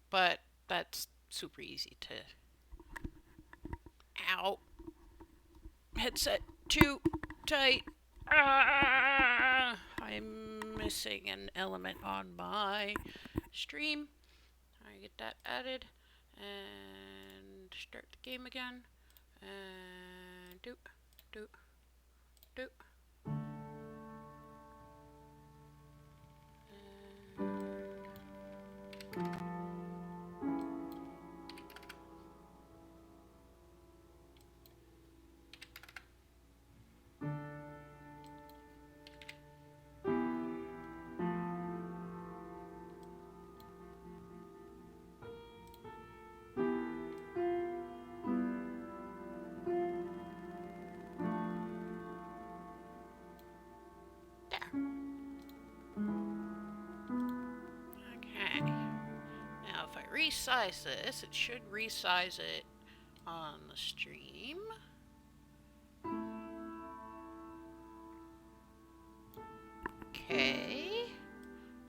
but that's super easy to. Ow. Headset too tight. I'm missing an element on my stream. I get that added and start the game again. And do, do, do. There. Okay. Now, if I resize this, it should resize it on the stream. Okay.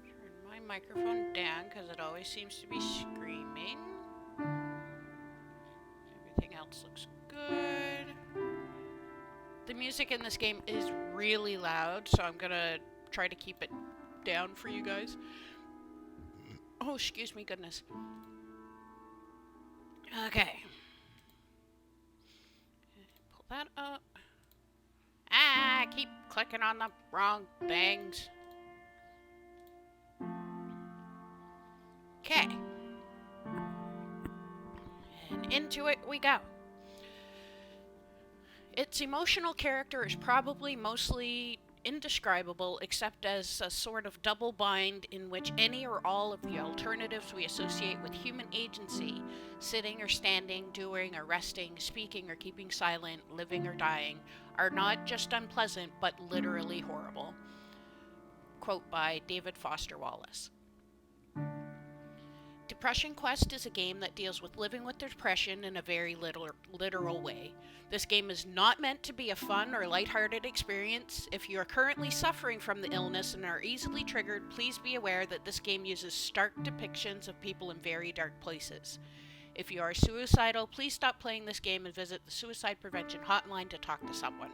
Turn my microphone down because it always seems to be screaming. Everything else looks good. The music in this game is really loud, so I'm gonna try to keep it down for you guys. Oh, excuse me, goodness. Okay. Pull that up. I keep clicking on the wrong things. Okay. And into it we go. Its emotional character is probably mostly indescribable, except as a sort of double bind in which any or all of the alternatives we associate with human agency, sitting or standing, doing or resting, speaking or keeping silent, living or dying, are not just unpleasant but literally horrible. Quote by David Foster Wallace. Depression Quest is a game that deals with living with depression in a very literal way. This game is not meant to be a fun or lighthearted experience. If you are currently suffering from the illness and are easily triggered, please be aware that this game uses stark depictions of people in very dark places. If you are suicidal, please stop playing this game and visit the Suicide Prevention Hotline to talk to someone.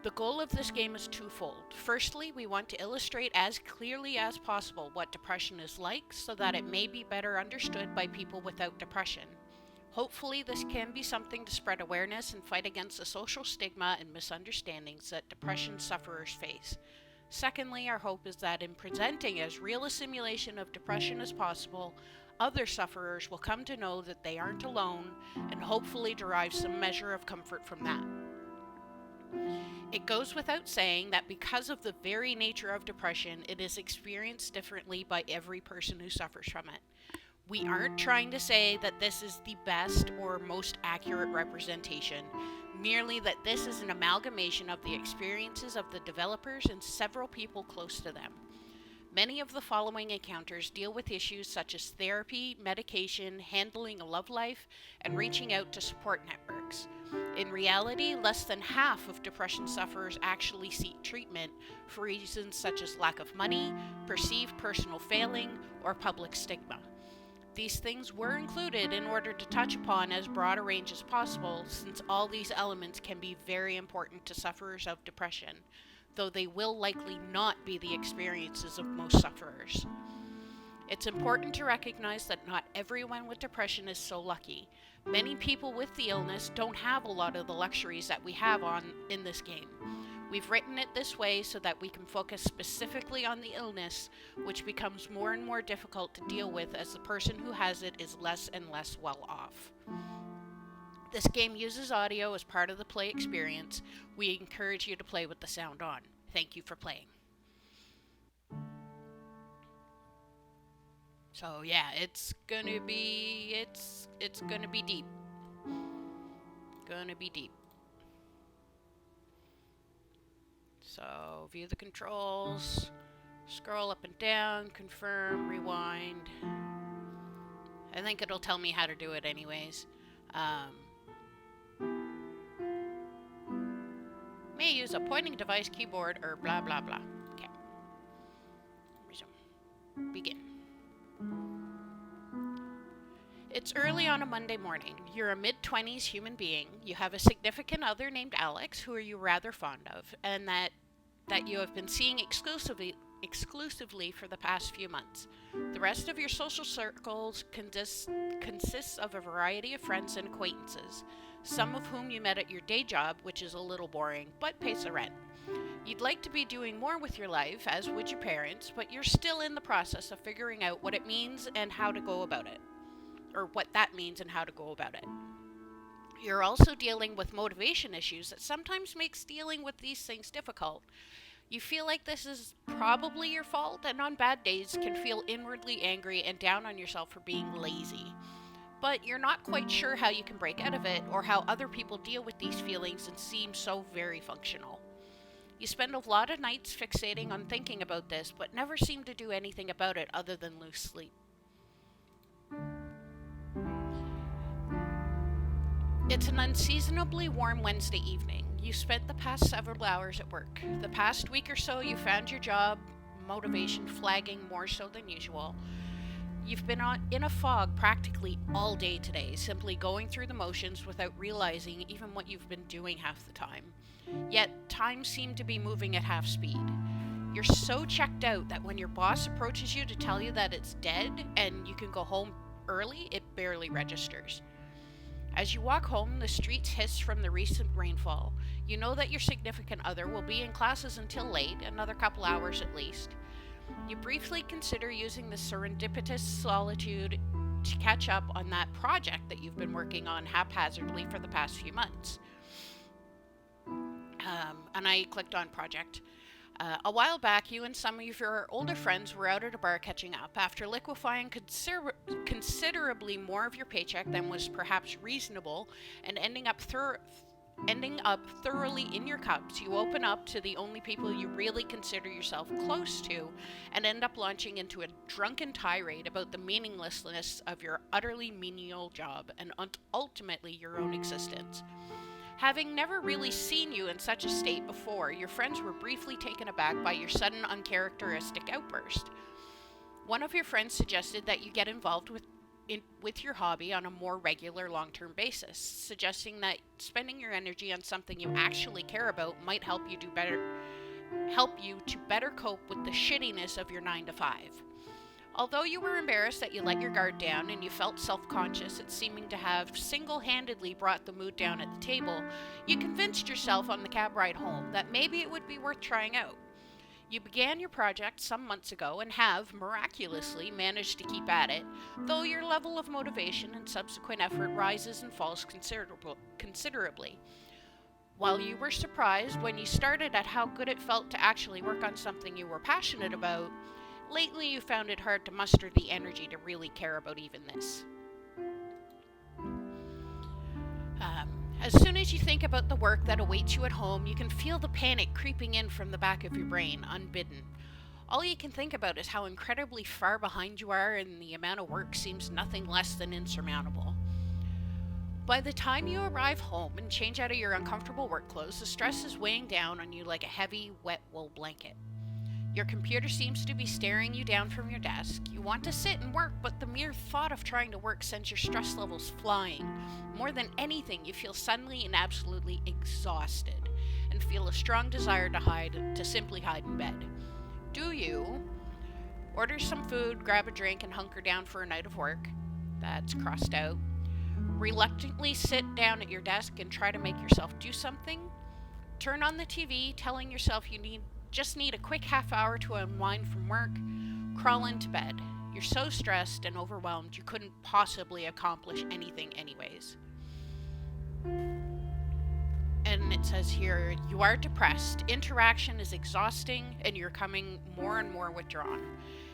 The goal of this game is twofold. Firstly, we want to illustrate as clearly as possible what depression is like so that it may be better understood by people without depression. Hopefully, this can be something to spread awareness and fight against the social stigma and misunderstandings that depression sufferers face. Secondly, our hope is that in presenting as real a simulation of depression as possible, other sufferers will come to know that they aren't alone and hopefully derive some measure of comfort from that. It goes without saying that because of the very nature of depression, it is experienced differently by every person who suffers from it. We aren't trying to say that this is the best or most accurate representation, merely that this is an amalgamation of the experiences of the developers and several people close to them. Many of the following encounters deal with issues such as therapy, medication, handling a love life, and reaching out to support networks. In reality, less than half of depression sufferers actually seek treatment for reasons such as lack of money, perceived personal failing, or public stigma. These things were included in order to touch upon as broad a range as possible, since all these elements can be very important to sufferers of depression, though they will likely not be the experiences of most sufferers. It's important to recognize that not everyone with depression is so lucky. Many people with the illness don't have a lot of the luxuries that we have in this game. We've written it this way so that we can focus specifically on the illness, which becomes more and more difficult to deal with as the person who has it is less and less well off. This game uses audio as part of the play experience. We encourage you to play with the sound on. Thank you for playing. So yeah, it's gonna be deep. Gonna be deep. So view the controls, scroll up and down, confirm, rewind. I think it'll tell me how to do it anyways. May use a pointing device, keyboard, or blah blah blah. Okay. Resume. Begin. It's early on a Monday morning. You're a mid-20s human being. You have a significant other named Alex, who are you rather fond of, and that you have been seeing exclusively for the past few months. The rest of your social circles consists of a variety of friends and acquaintances, some of whom you met at your day job, which is a little boring, but pays the rent. You'd like to be doing more with your life, as would your parents, but you're still in the process of figuring out what it means and how to go about it, or what that means and how to go about it. You're also dealing with motivation issues that sometimes makes dealing with these things difficult. You feel like this is probably your fault, and on bad days can feel inwardly angry and down on yourself for being lazy. But you're not quite sure how you can break out of it or how other people deal with these feelings and seem so very functional. You spend a lot of nights fixating on thinking about this, but never seem to do anything about it other than lose sleep. It's an unseasonably warm Wednesday evening. You spent the past several hours at work. The past week or so, you found your job motivation flagging more so than usual. You've been in a fog practically all day today, simply going through the motions without realizing even what you've been doing half the time. Yet, time seemed to be moving at half speed. You're so checked out that when your boss approaches you to tell you that it's dead and you can go home early, it barely registers. As you walk home, the streets hiss from the recent rainfall. You know that your significant other will be in classes until late, another couple hours at least. You briefly consider using the serendipitous solitude to catch up on that project that you've been working on haphazardly for the past few months. And I clicked on project. A while back, you and some of your older friends were out at a bar catching up after liquefying considerably more of your paycheck than was perhaps reasonable and ending up thoroughly in your cups. You open up to the only people you really consider yourself close to and end up launching into a drunken tirade about the meaninglessness of your utterly menial job and ultimately your own existence. Having never really seen you in such a state before, your friends were briefly taken aback by your sudden uncharacteristic outburst. One of your friends suggested that you get involved with your hobby on a more regular long-term basis, suggesting that spending your energy on something you actually care about might help you to better cope with the shittiness of your 9 to 5. Although you were embarrassed that you let your guard down and you felt self-conscious at seeming to have single-handedly brought the mood down at the table, you convinced yourself on the cab ride home that maybe it would be worth trying out. You began your project some months ago and have, miraculously, managed to keep at it, though your level of motivation and subsequent effort rises and falls considerably. While you were surprised when you started at how good it felt to actually work on something you were passionate about, lately you found it hard to muster the energy to really care about even this. As soon as you think about the work that awaits you at home, you can feel the panic creeping in from the back of your brain, unbidden. All you can think about is how incredibly far behind you are, and the amount of work seems nothing less than insurmountable. By the time you arrive home and change out of your uncomfortable work clothes, the stress is weighing down on you like a heavy, wet wool blanket. Your computer seems to be staring you down from your desk. You want to sit and work, but the mere thought of trying to work sends your stress levels flying. More than anything, you feel suddenly and absolutely exhausted and feel a strong desire to simply hide in bed. Do you order some food, grab a drink, and hunker down for a night of work? That's crossed out. Reluctantly sit down at your desk and try to make yourself do something? Turn on the TV, telling yourself you just need a quick half hour to unwind from work, crawl into bed. You're so stressed and overwhelmed you couldn't possibly accomplish anything anyways. And it says here, you are depressed, interaction is exhausting, and you're coming more and more withdrawn.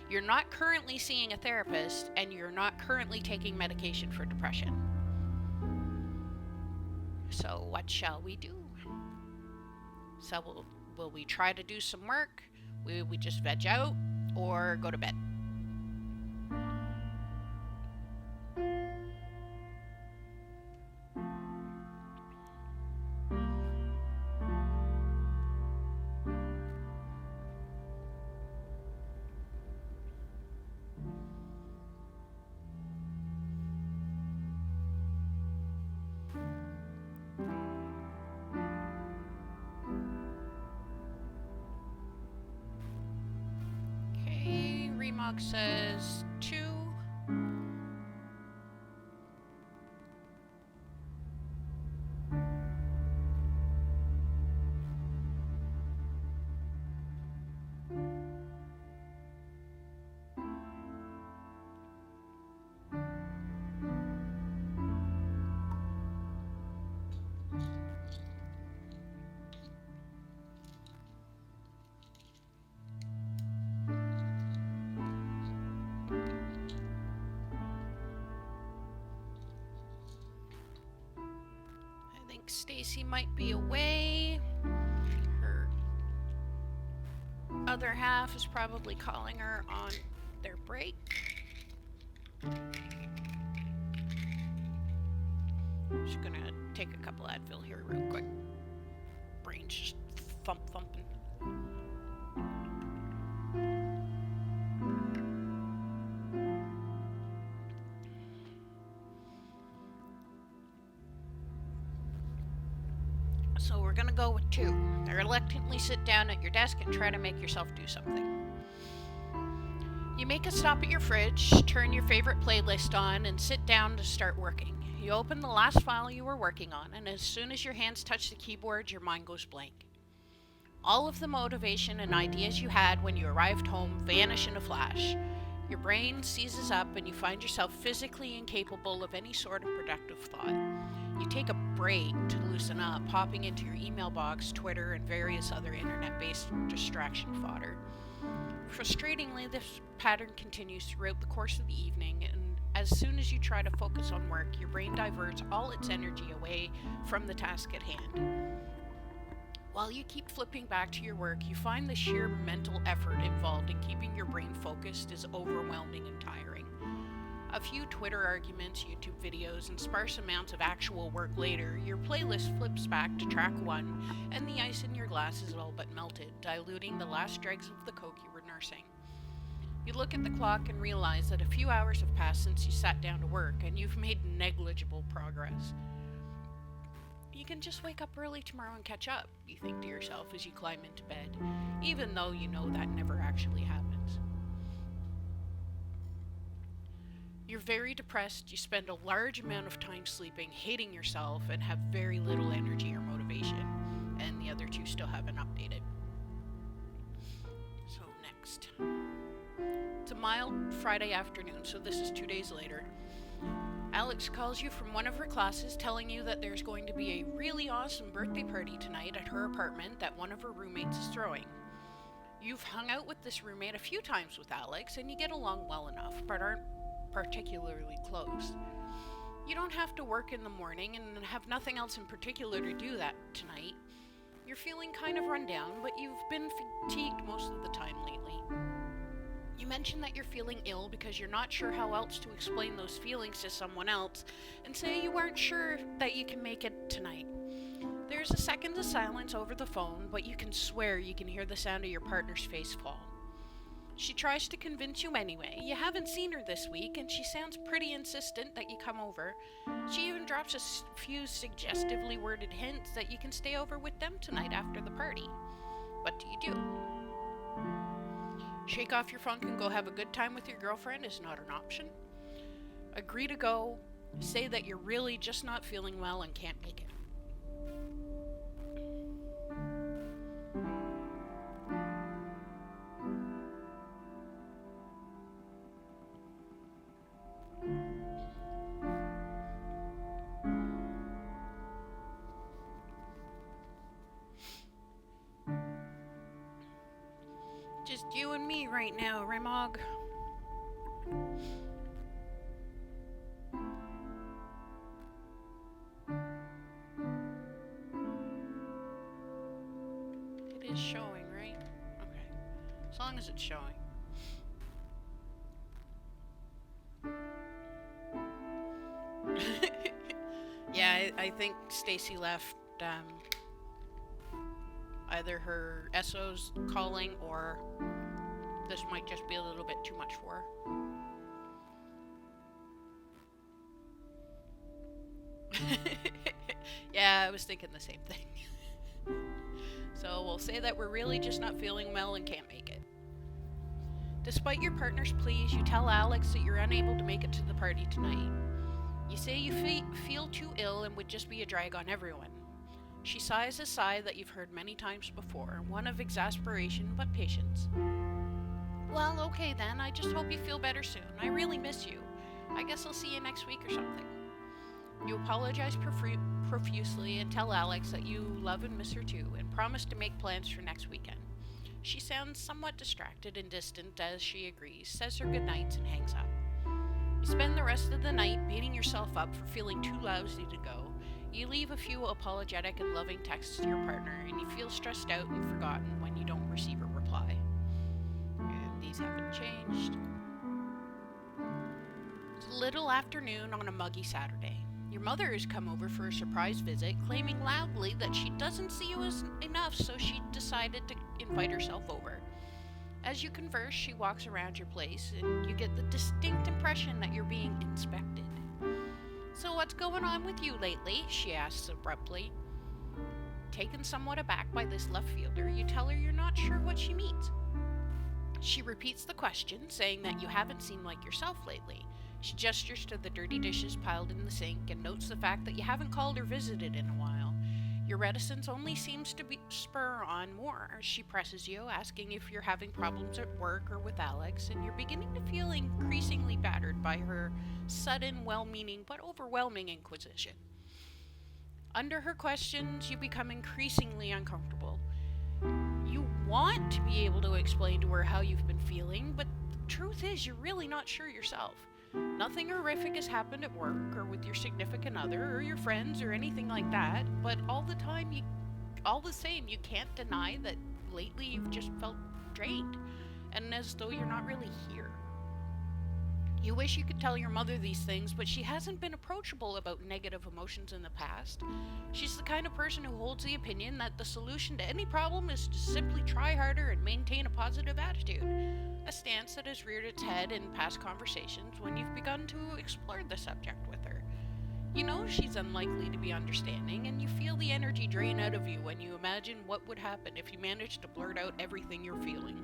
You're not currently seeing a therapist, and you're not currently taking medication for depression. So what shall we do? So will we try to do some work? Will we just veg out or go to bed? Remog says 2. Stacy might be away. Her other half is probably calling her on their break. Just gonna take a couple Advil here real quick. Brain's just thumping. So we're gonna go with 2. Reluctantly sit down at your desk and try to make yourself do something. You make a stop at your fridge, turn your favorite playlist on, and sit down to start working. You open the last file you were working on, and as soon as your hands touch the keyboard, your mind goes blank. All of the motivation and ideas you had when you arrived home vanish in a flash. Your brain seizes up, and you find yourself physically incapable of any sort of productive thought. You take a break to loosen up, hopping into your email box, Twitter, and various other internet-based distraction fodder. Frustratingly, this pattern continues throughout the course of the evening, and as soon as you try to focus on work, your brain diverts all its energy away from the task at hand. While you keep flipping back to your work, you find the sheer mental effort involved in keeping your brain focused is overwhelming and tiring. A few Twitter arguments, YouTube videos, and sparse amounts of actual work later, your playlist flips back to track 1, and the ice in your glass is all but melted, diluting the last dregs of the Coke you were nursing. You look at the clock and realize that a few hours have passed since you sat down to work, and you've made negligible progress. You can just wake up early tomorrow and catch up, you think to yourself as you climb into bed, even though you know that never actually happens. You're very depressed, you spend a large amount of time sleeping, hating yourself, and have very little energy or motivation, and the other 2 still haven't updated. So next. It's a mild Friday afternoon, so this is 2 days later. Alex calls you from one of her classes telling you that there's going to be a really awesome birthday party tonight at her apartment that one of her roommates is throwing. You've hung out with this roommate a few times with Alex, and you get along well enough, but aren't particularly close. You don't have to work in the morning and have nothing else in particular to do that tonight. You're feeling kind of run down, but you've been fatigued most of the time lately. You mention that you're feeling ill because you're not sure how else to explain those feelings to someone else, and say you aren't sure that you can make it tonight. There's a second of silence over the phone, but you can swear you can hear the sound of your partner's face fall. She tries to convince you anyway. You haven't seen her this week, and she sounds pretty insistent that you come over. She even drops a few suggestively worded hints that you can stay over with them tonight after the party. What do you do? Shake off your funk and go have a good time with your girlfriend is not an option. Agree to go. Say that you're really just not feeling well and can't make it. Just you and me right now, Remog. It is showing, right? Okay. As long as it's showing. Yeah, I think Stacy left either her SO's calling or this might just be a little bit too much for her. Yeah, I was thinking the same thing. So we'll say that we're really just not feeling well and can't make it. Despite your partner's pleas, you tell Alex that you're unable to make it to the party tonight. You say you feel too ill and would just be a drag on everyone. She sighs a sigh that you've heard many times before, one of exasperation but patience. Well, okay then, I just hope you feel better soon. I really miss you. I guess I'll see you next week or something. You apologize profusely and tell Alex that you love and miss her too, and promise to make plans for next weekend. She sounds somewhat distracted and distant as she agrees, says her goodnights, and hangs up. You spend the rest of the night beating yourself up for feeling too lousy to go. You leave a few apologetic and loving texts to your partner, and you feel stressed out and forgotten when you don't receive a reply. And these haven't changed. It's a little afternoon on a muggy Saturday. Your mother has come over for a surprise visit, claiming loudly that she doesn't see you as enough, so she decided to invite herself over. As you converse, she walks around your place, and you get the distinct impression that you're being inspected. So what's going on with you lately? She asks abruptly. Taken somewhat aback by this left fielder, you tell her you're not sure what she means. She repeats the question, saying that you haven't seemed like yourself lately. She gestures to the dirty dishes piled in the sink and notes the fact that you haven't called or visited in a while. Your reticence only seems to spur on more. She presses you, asking if you're having problems at work or with Alex, and you're beginning to feel increasingly battered by her sudden, well-meaning but overwhelming inquisition. Under her questions, you become increasingly uncomfortable. You want to be able to explain to her how you've been feeling, but the truth is you're really not sure yourself. Nothing horrific has happened at work or with your significant other or your friends or anything like that, but all the same, you can't deny that lately you've just felt drained and as though you're not really here. You wish you could tell your mother these things, but she hasn't been approachable about negative emotions in the past. She's the kind of person who holds the opinion that the solution to any problem is to simply try harder and maintain a positive attitude, a stance that has reared its head in past conversations when you've begun to explore the subject with her. You know she's unlikely to be understanding, and you feel the energy drain out of you when you imagine what would happen if you managed to blurt out everything you're feeling.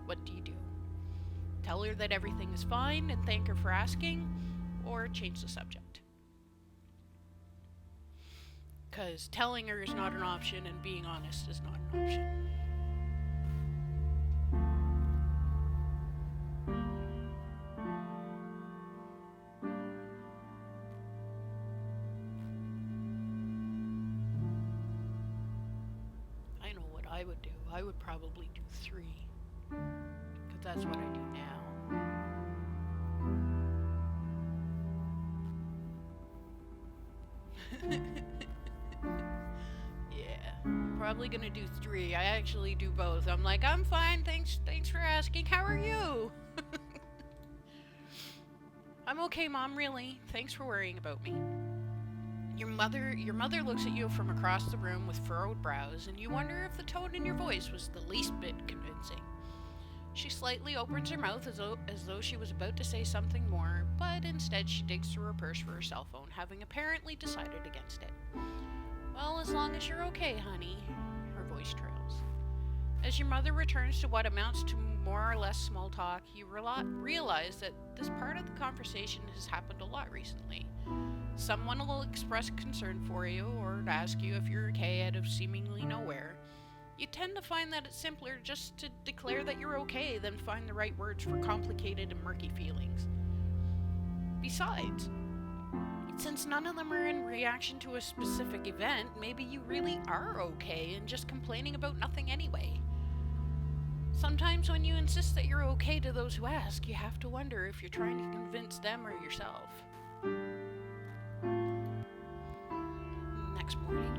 What do you do? Tell her that everything is fine and thank her for asking, or change the subject? Because telling her is not an option and being honest is not an option. I know what I would do. I would probably do 3. Because that's what I do now. Yeah, I'm probably gonna do 3. I actually do both. I'm like, I'm fine, thanks for asking. How are you? I'm okay, Mom, really. Thanks for worrying about me. Your mother looks at you from across the room with furrowed brows, and you wonder if the tone in your voice was the least bit convincing. She slightly opens her mouth as though she was about to say something more, but instead she digs through her purse for her cell phone, having apparently decided against it. Well, as long as you're okay, honey, her voice trails. As your mother returns to what amounts to more or less small talk, you realize that this part of the conversation has happened a lot recently. Someone will express concern for you or ask you if you're okay out of seemingly nowhere. You tend to find that it's simpler just to declare that you're okay than find the right words for complicated and murky feelings. Besides, since none of them are in reaction to a specific event, maybe you really are okay and just complaining about nothing anyway. Sometimes when you insist that you're okay to those who ask, you have to wonder if you're trying to convince them or yourself. Next morning.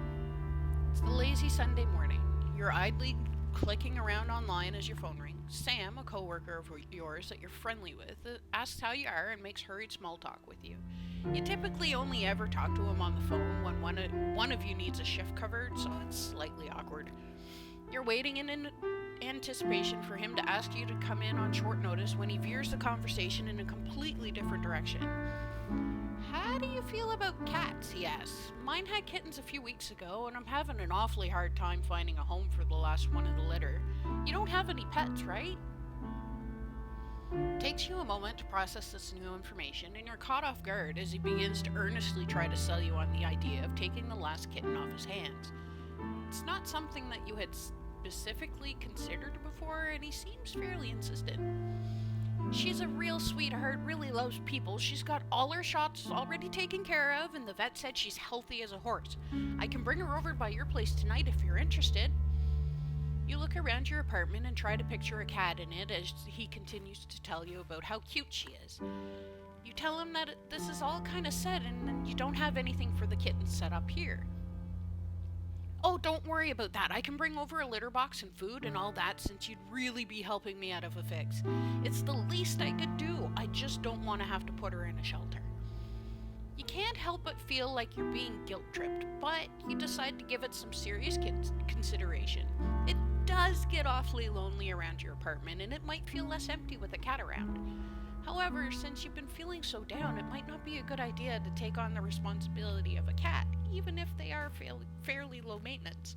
It's the lazy Sunday morning. You're idly clicking around online as your phone rings. Sam, a coworker of yours that you're friendly with, asks how you are and makes hurried small talk with you. You typically only ever talk to him on the phone when one of you needs a shift covered, so it's slightly awkward. You're waiting in anticipation for him to ask you to come in on short notice when he veers the conversation in a completely different direction. How do you feel about cats, he asks. Mine had kittens a few weeks ago, and I'm having an awfully hard time finding a home for the last one of the litter. You don't have any pets, right? It takes you a moment to process this new information, and you're caught off guard as he begins to earnestly try to sell you on the idea of taking the last kitten off his hands. It's not something that you had specifically considered before, and he seems fairly insistent. She's a real sweetheart, really loves people. She's got all her shots already taken care of, and the vet said she's healthy as a horse. I can bring her over by your place tonight if you're interested. You look around your apartment and try to picture a cat in it as he continues to tell you about how cute she is. You tell him that this is all kind of set and you don't have anything for the kittens set up here. Oh, don't worry about that. I can bring over a litter box and food and all that since you'd really be helping me out of a fix. It's the least I could do. I just don't want to have to put her in a shelter. You can't help but feel like you're being guilt-tripped, but you decide to give it some serious consideration. It does get awfully lonely around your apartment, and it might feel less empty with a cat around. However, since you've been feeling so down, it might not be a good idea to take on the responsibility of a cat, even if they are fairly low maintenance.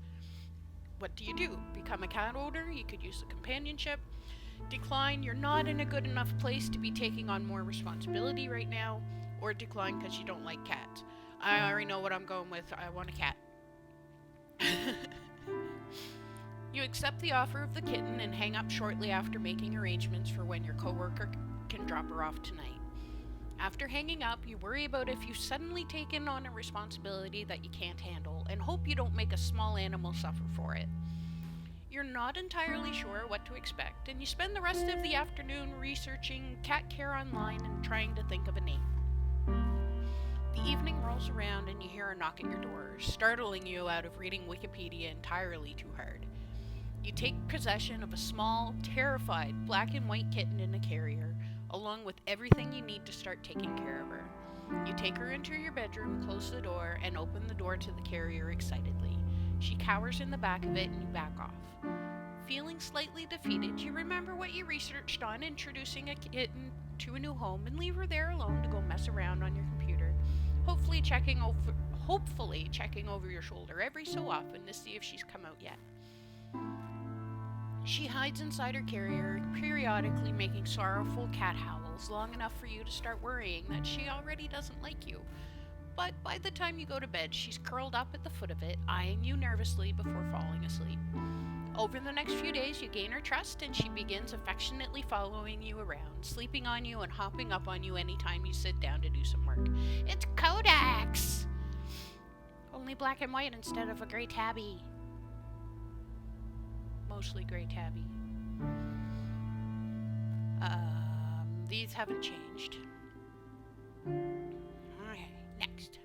What do? Become a cat owner? You could use the companionship. Decline, you're not in a good enough place to be taking on more responsibility right now. Or decline because you don't like cats. I already know what I'm going with. I want a cat. You accept the offer of the kitten and hang up shortly after making arrangements for when your coworker can drop her off tonight. After hanging up, you worry about if you've suddenly taken on a responsibility that you can't handle and hope you don't make a small animal suffer for it. You're not entirely sure what to expect, and you spend the rest of the afternoon researching cat care online and trying to think of a name. The evening rolls around and you hear a knock at your door, startling you out of reading Wikipedia entirely too hard. You take possession of a small, terrified, black and white kitten in a carrier, along with everything you need to start taking care of her. You take her into your bedroom, close the door, and open the door to the carrier excitedly. She cowers in the back of it and you back off. Feeling slightly defeated, you remember what you researched on introducing a kitten to a new home and leave her there alone to go mess around on your computer, hopefully checking over your shoulder every so often to see if she's come out yet. She hides inside her carrier, periodically making sorrowful cat howls long enough for you to start worrying that she already doesn't like you. But by the time you go to bed, she's curled up at the foot of it, eyeing you nervously before falling asleep. Over the next few days, you gain her trust, and she begins affectionately following you around, sleeping on you and hopping up on you anytime you sit down to do some work. It's Kodak's! Only black and white instead of a gray tabby. Mostly gray tabby. These haven't changed. Okay, next.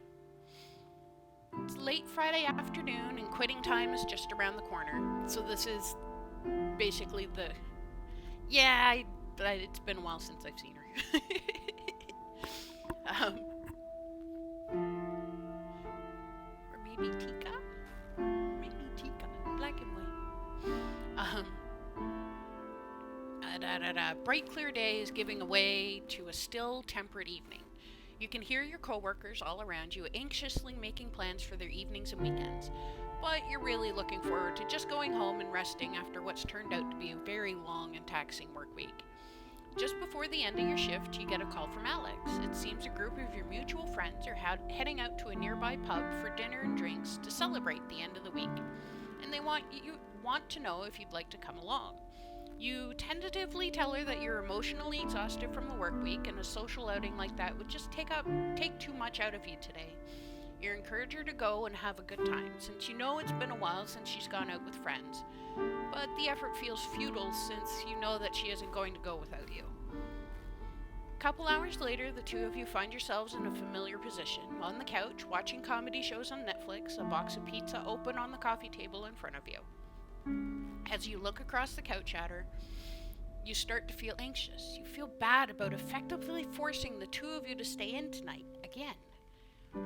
It's late Friday afternoon and quitting time is just around the corner. So this is basically it's been a while since I've seen her. Or maybe Tika? Maybe Tika, black and white. Bright clear day is giving way to a still temperate evening. You can hear your coworkers all around you anxiously making plans for their evenings and weekends, but you're really looking forward to just going home and resting after what's turned out to be a very long and taxing work week. Just before the end of your shift, you get a call from Alex. It seems a group of your mutual friends are heading out to a nearby pub for dinner and drinks to celebrate the end of the week, and they want to know if you'd like to come along. You tentatively tell her that you're emotionally exhausted from the work week and a social outing like that would just take too much out of you today. You encourage her to go and have a good time, since you know it's been a while since she's gone out with friends. But the effort feels futile since you know that she isn't going to go without you. A couple hours later, the two of you find yourselves in a familiar position, on the couch, watching comedy shows on Netflix, a box of pizza open on the coffee table in front of you. As you look across the couch at her, you start to feel anxious. You feel bad about effectively forcing the two of you to stay in tonight, again.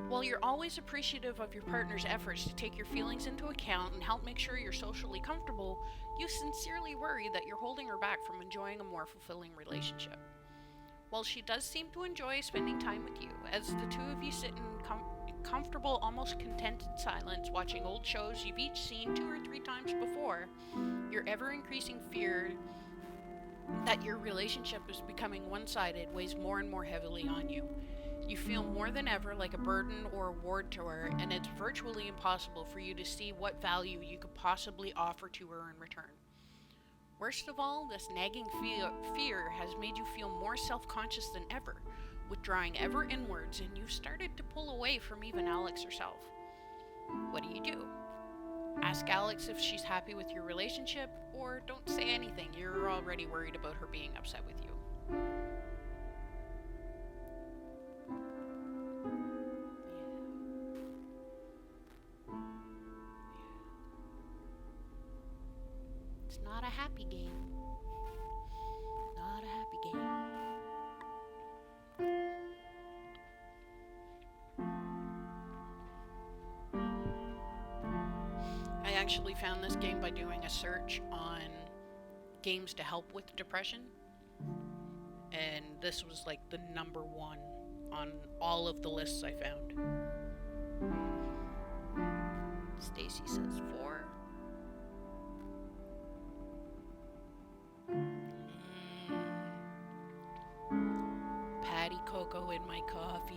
While you're always appreciative of your partner's efforts to take your feelings into account and help make sure you're socially comfortable, you sincerely worry that you're holding her back from enjoying a more fulfilling relationship. While she does seem to enjoy spending time with you, as the two of you sit in comfortable, almost contented silence watching old shows you've each seen 2 or 3 times before, your ever-increasing fear that your relationship is becoming one-sided weighs more and more heavily on you. You feel more than ever like a burden or a ward to her, and it's virtually impossible for you to see what value you could possibly offer to her in return. Worst of all, this nagging fear has made you feel more self-conscious than ever, withdrawing ever inwards, and you've started to pull away from even Alex herself. What do? Ask Alex if she's happy with your relationship, or don't say anything. You're already worried about her being upset with you. It's not a happy game. Not a happy game. I actually found this game by doing a search on games to help with depression, and this was like the number one on all of the lists I found. Stacy says 4. Patty cocoa in my coffee.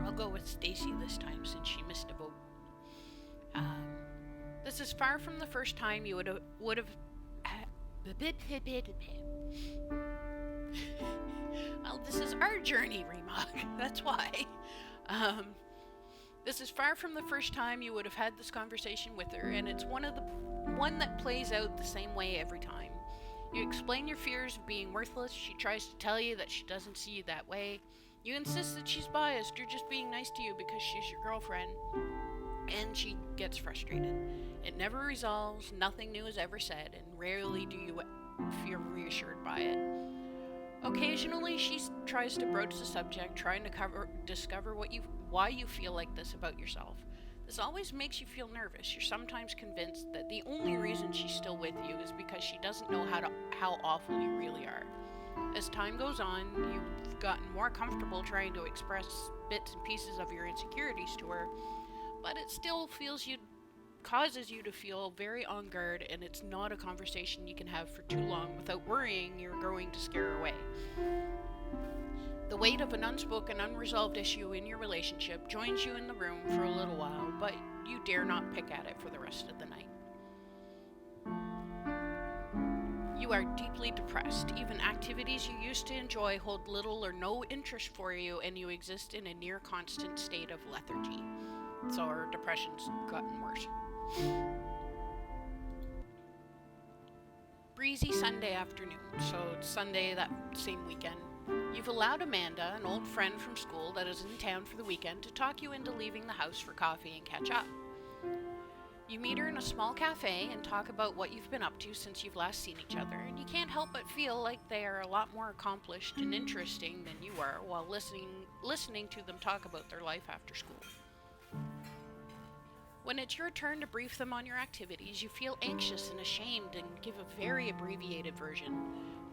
I'll go with Stacy this time since she missed a vote. This is far from the first time you would have well, this is our journey, Remog. That's why. This is far from the first time you would have had this conversation with her, and it's one that plays out the same way every time. You explain your fears of being worthless. She tries to tell you that she doesn't see you that way. You insist that she's biased. You're just being nice to you because she's your girlfriend. And she gets frustrated. It never resolves, nothing new is ever said, and rarely do you feel reassured by it. Occasionally, she tries to broach the subject, trying to discover why you feel like this about yourself. This always makes you feel nervous. You're sometimes convinced that the only reason she's still with you is because she doesn't know how awful you really are. As time goes on, you've gotten more comfortable trying to express bits and pieces of your insecurities to her, but it still causes you to feel very on guard, and it's not a conversation you can have for too long without worrying you're going to scare her away. The weight of an unspoken, unresolved issue in your relationship joins you in the room for a little while, but you dare not pick at it for the rest of the night. You are deeply depressed. Even activities you used to enjoy hold little or no interest for you, and you exist in a near constant state of lethargy. So our depression's gotten worse. Breezy Sunday afternoon, so it's Sunday that same weekend. You've allowed Amanda, an old friend from school that is in town for the weekend, to talk you into leaving the house for coffee and catch up. You meet her in a small cafe and talk about what you've been up to since you've last seen each other, and you can't help but feel like they are a lot more accomplished and interesting than you are while listening to them talk about their life after school. When it's your turn to brief them on your activities, you feel anxious and ashamed and give a very abbreviated version.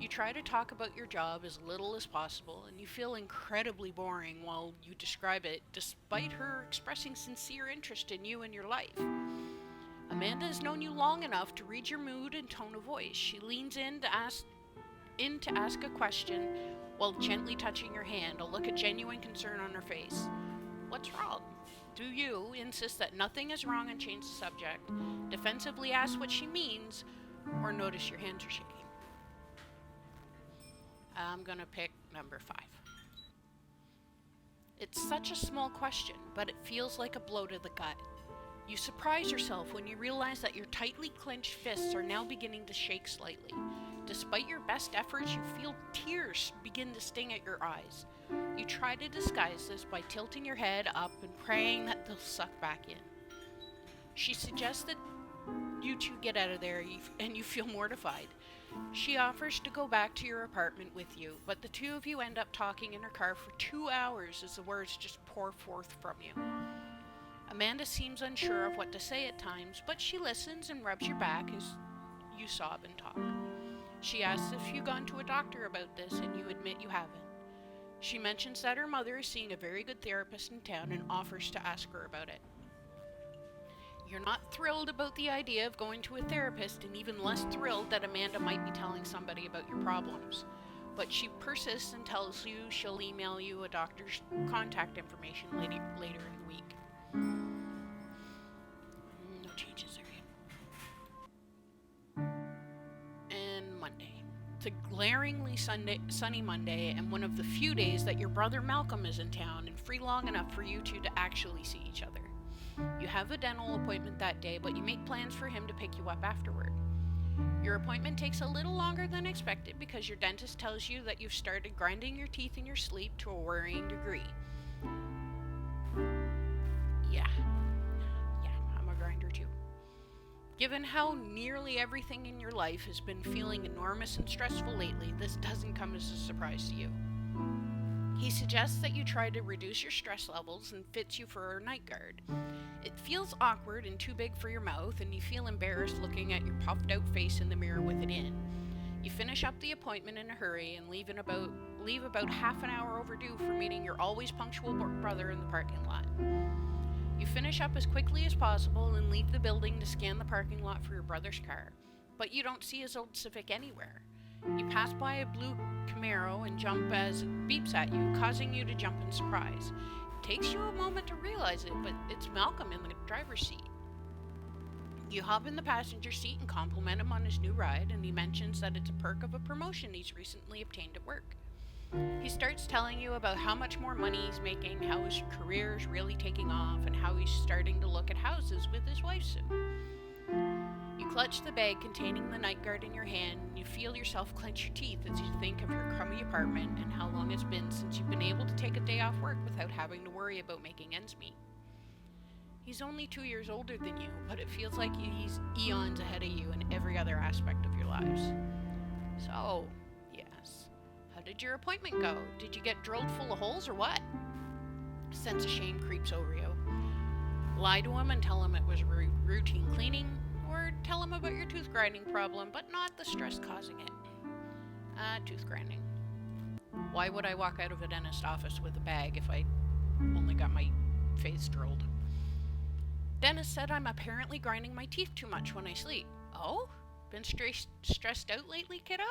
You try to talk about your job as little as possible, and you feel incredibly boring while you describe it, despite her expressing sincere interest in you and your life. Amanda has known you long enough to read your mood and tone of voice. She leans in to ask a question while gently touching your hand, a look of genuine concern on her face. What's wrong? Do you insist that nothing is wrong and change the subject, defensively ask what she means, or notice your hands are shaking? I'm going to pick number 5. It's such a small question, but it feels like a blow to the gut. You surprise yourself when you realize that your tightly clenched fists are now beginning to shake slightly. Despite your best efforts, you feel tears begin to sting at your eyes. You try to disguise this by tilting your head up and praying that they'll suck back in. She suggests that you two get out of there, and you feel mortified. She offers to go back to your apartment with you, but the two of you end up talking in her car for 2 hours as the words just pour forth from you. Amanda seems unsure of what to say at times, but she listens and rubs your back as you sob and talk. She asks if you've gone to a doctor about this and you admit you haven't. She mentions that her mother is seeing a very good therapist in town and offers to ask her about it. You're not thrilled about the idea of going to a therapist, and even less thrilled that Amanda might be telling somebody about your problems. But she persists and tells you she'll email you a doctor's contact information later in the week. No changes there yet. And Monday. It's a glaringly sunny Monday, and one of the few days that your brother Malcolm is in town and free long enough for you two to actually see each other. You have a dental appointment that day, but you make plans for him to pick you up afterward. Your appointment takes a little longer than expected because your dentist tells you that you've started grinding your teeth in your sleep to a worrying degree. Yeah, I'm a grinder too. Given how nearly everything in your life has been feeling enormous and stressful lately, this doesn't come as a surprise to you. He suggests that you try to reduce your stress levels and fits you for a night guard. It feels awkward and too big for your mouth, and you feel embarrassed looking at your puffed out face in the mirror with it in. You finish up the appointment in a hurry and leave about half an hour overdue for meeting your always punctual brother in the parking lot. You finish up as quickly as possible and leave the building to scan the parking lot for your brother's car, but you don't see his old Civic anywhere. You pass by a blue Camaro and jump as it beeps at you, causing you to jump in surprise. It takes you a moment to realize it, but it's Malcolm in the driver's seat. You hop in the passenger seat and compliment him on his new ride, and he mentions that it's a perk of a promotion he's recently obtained at work. He starts telling you about how much more money he's making, how his career is really taking off, and how he's starting to look at houses with his wife soon. You clutch the bag containing the night guard in your hand, and you feel yourself clench your teeth as you think of your crummy apartment and how long it's been since you've been able to take a day off work without having to worry about making ends meet. He's only 2 years older than you, but it feels like he's eons ahead of you in every other aspect of your lives. So, yes, how did your appointment go? Did you get drilled full of holes or what? A sense of shame creeps over you. Lie to him and tell him it was routine cleaning, or tell him about your tooth grinding problem, but not the stress causing it. Tooth grinding. Why would I walk out of a dentist office with a bag if I only got my face drilled? Dentist said I'm apparently grinding my teeth too much when I sleep. Oh? Been stressed out lately, kiddo?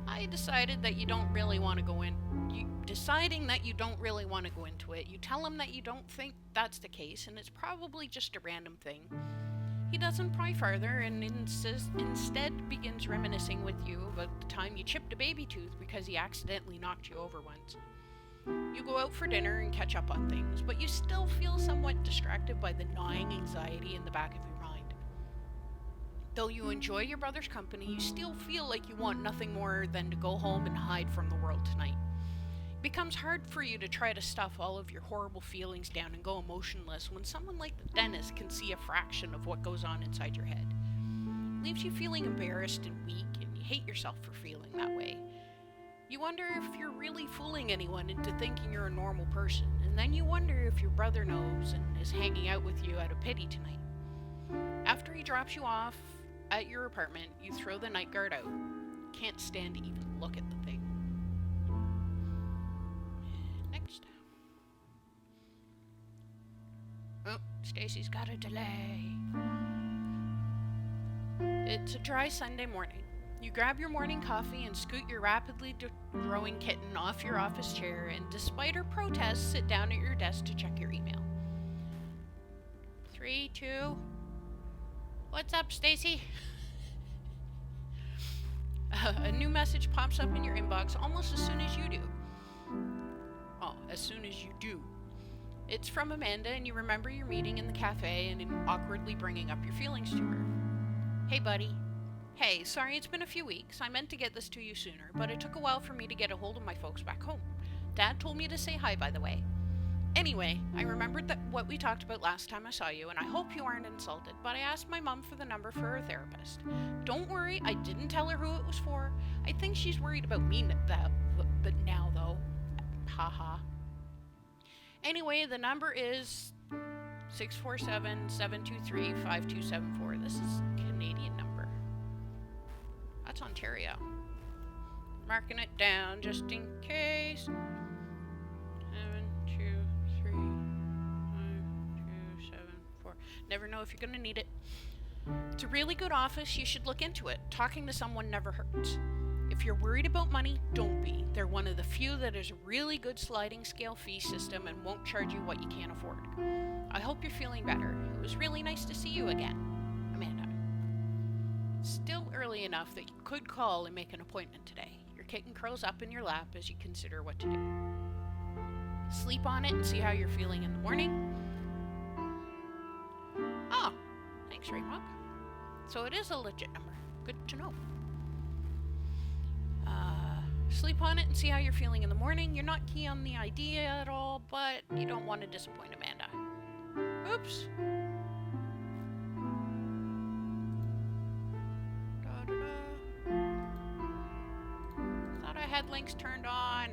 I decided that you don't really want to go in. Deciding that you don't really want to go into it, you tell him that you don't think that's the case and it's probably just a random thing. He doesn't pry farther and instead begins reminiscing with you about the time you chipped a baby tooth because he accidentally knocked you over once. You go out for dinner and catch up on things, but you still feel somewhat distracted by the gnawing anxiety in the back of your mind. Though you enjoy your brother's company, you still feel like you want nothing more than to go home and hide from the world tonight. It becomes hard for you to try to stuff all of your horrible feelings down and go emotionless when someone like the dentist can see a fraction of what goes on inside your head. It leaves you feeling embarrassed and weak, and you hate yourself for feeling that way. You wonder if you're really fooling anyone into thinking you're a normal person, and then you wonder if your brother knows and is hanging out with you out of pity tonight. After he drops you off at your apartment, you throw the night guard out. Can't stand to even look at the thing. Next. Oh, Stacy's got a delay. It's a dry Sunday morning. You grab your morning coffee and scoot your rapidly growing kitten off your office chair, and despite her protests, sit down at your desk to check your email. 3, 2. What's up, Stacy? A new message pops up in your inbox almost as soon as you do. Oh, as soon as you do. It's from Amanda, and you remember your meeting in the cafe and awkwardly bringing up your feelings to her. Hey, buddy. Hey, sorry it's been a few weeks. I meant to get this to you sooner, but it took a while for me to get a hold of my folks back home. Dad told me to say hi, by the way. Anyway, I remembered that what we talked about last time I saw you, and I hope you aren't insulted, but I asked my mom for the number for her therapist. Don't worry, I didn't tell her who it was for. I think she's worried about me but now, though. Haha. Anyway, the number is 647-723-5274. This is a Canadian number. That's it's Ontario. Marking it down just in case. 7, 2, 3, 5, 2, 7, 4. Never know if you're going to need it. It's a really good office. You should look into it. Talking to someone never hurts. If you're worried about money, don't be. They're one of the few that has a really good sliding scale fee system and won't charge you what you can't afford. I hope you're feeling better. It was really nice to see you again. Amanda. Still early enough that you could call and make an appointment today. Your kitten curls up in your lap as you consider what to do. Sleep on it and see how you're feeling in the morning. Oh, thanks, Raymog. So it is a legit number. Good to know. Sleep on it and see how you're feeling in the morning. You're not keen on the idea at all, but you don't want to disappoint Amanda. Oops. Thought I had links turned on.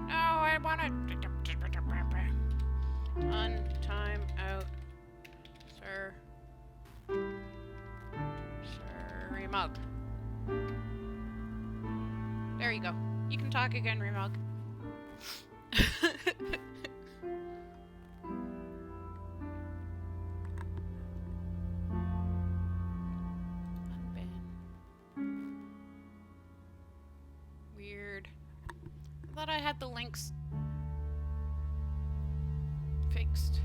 No, I want to... Time out, sir. Sir Remug. There you go. You can talk again, Remug. Weird. I thought I had the links fixed.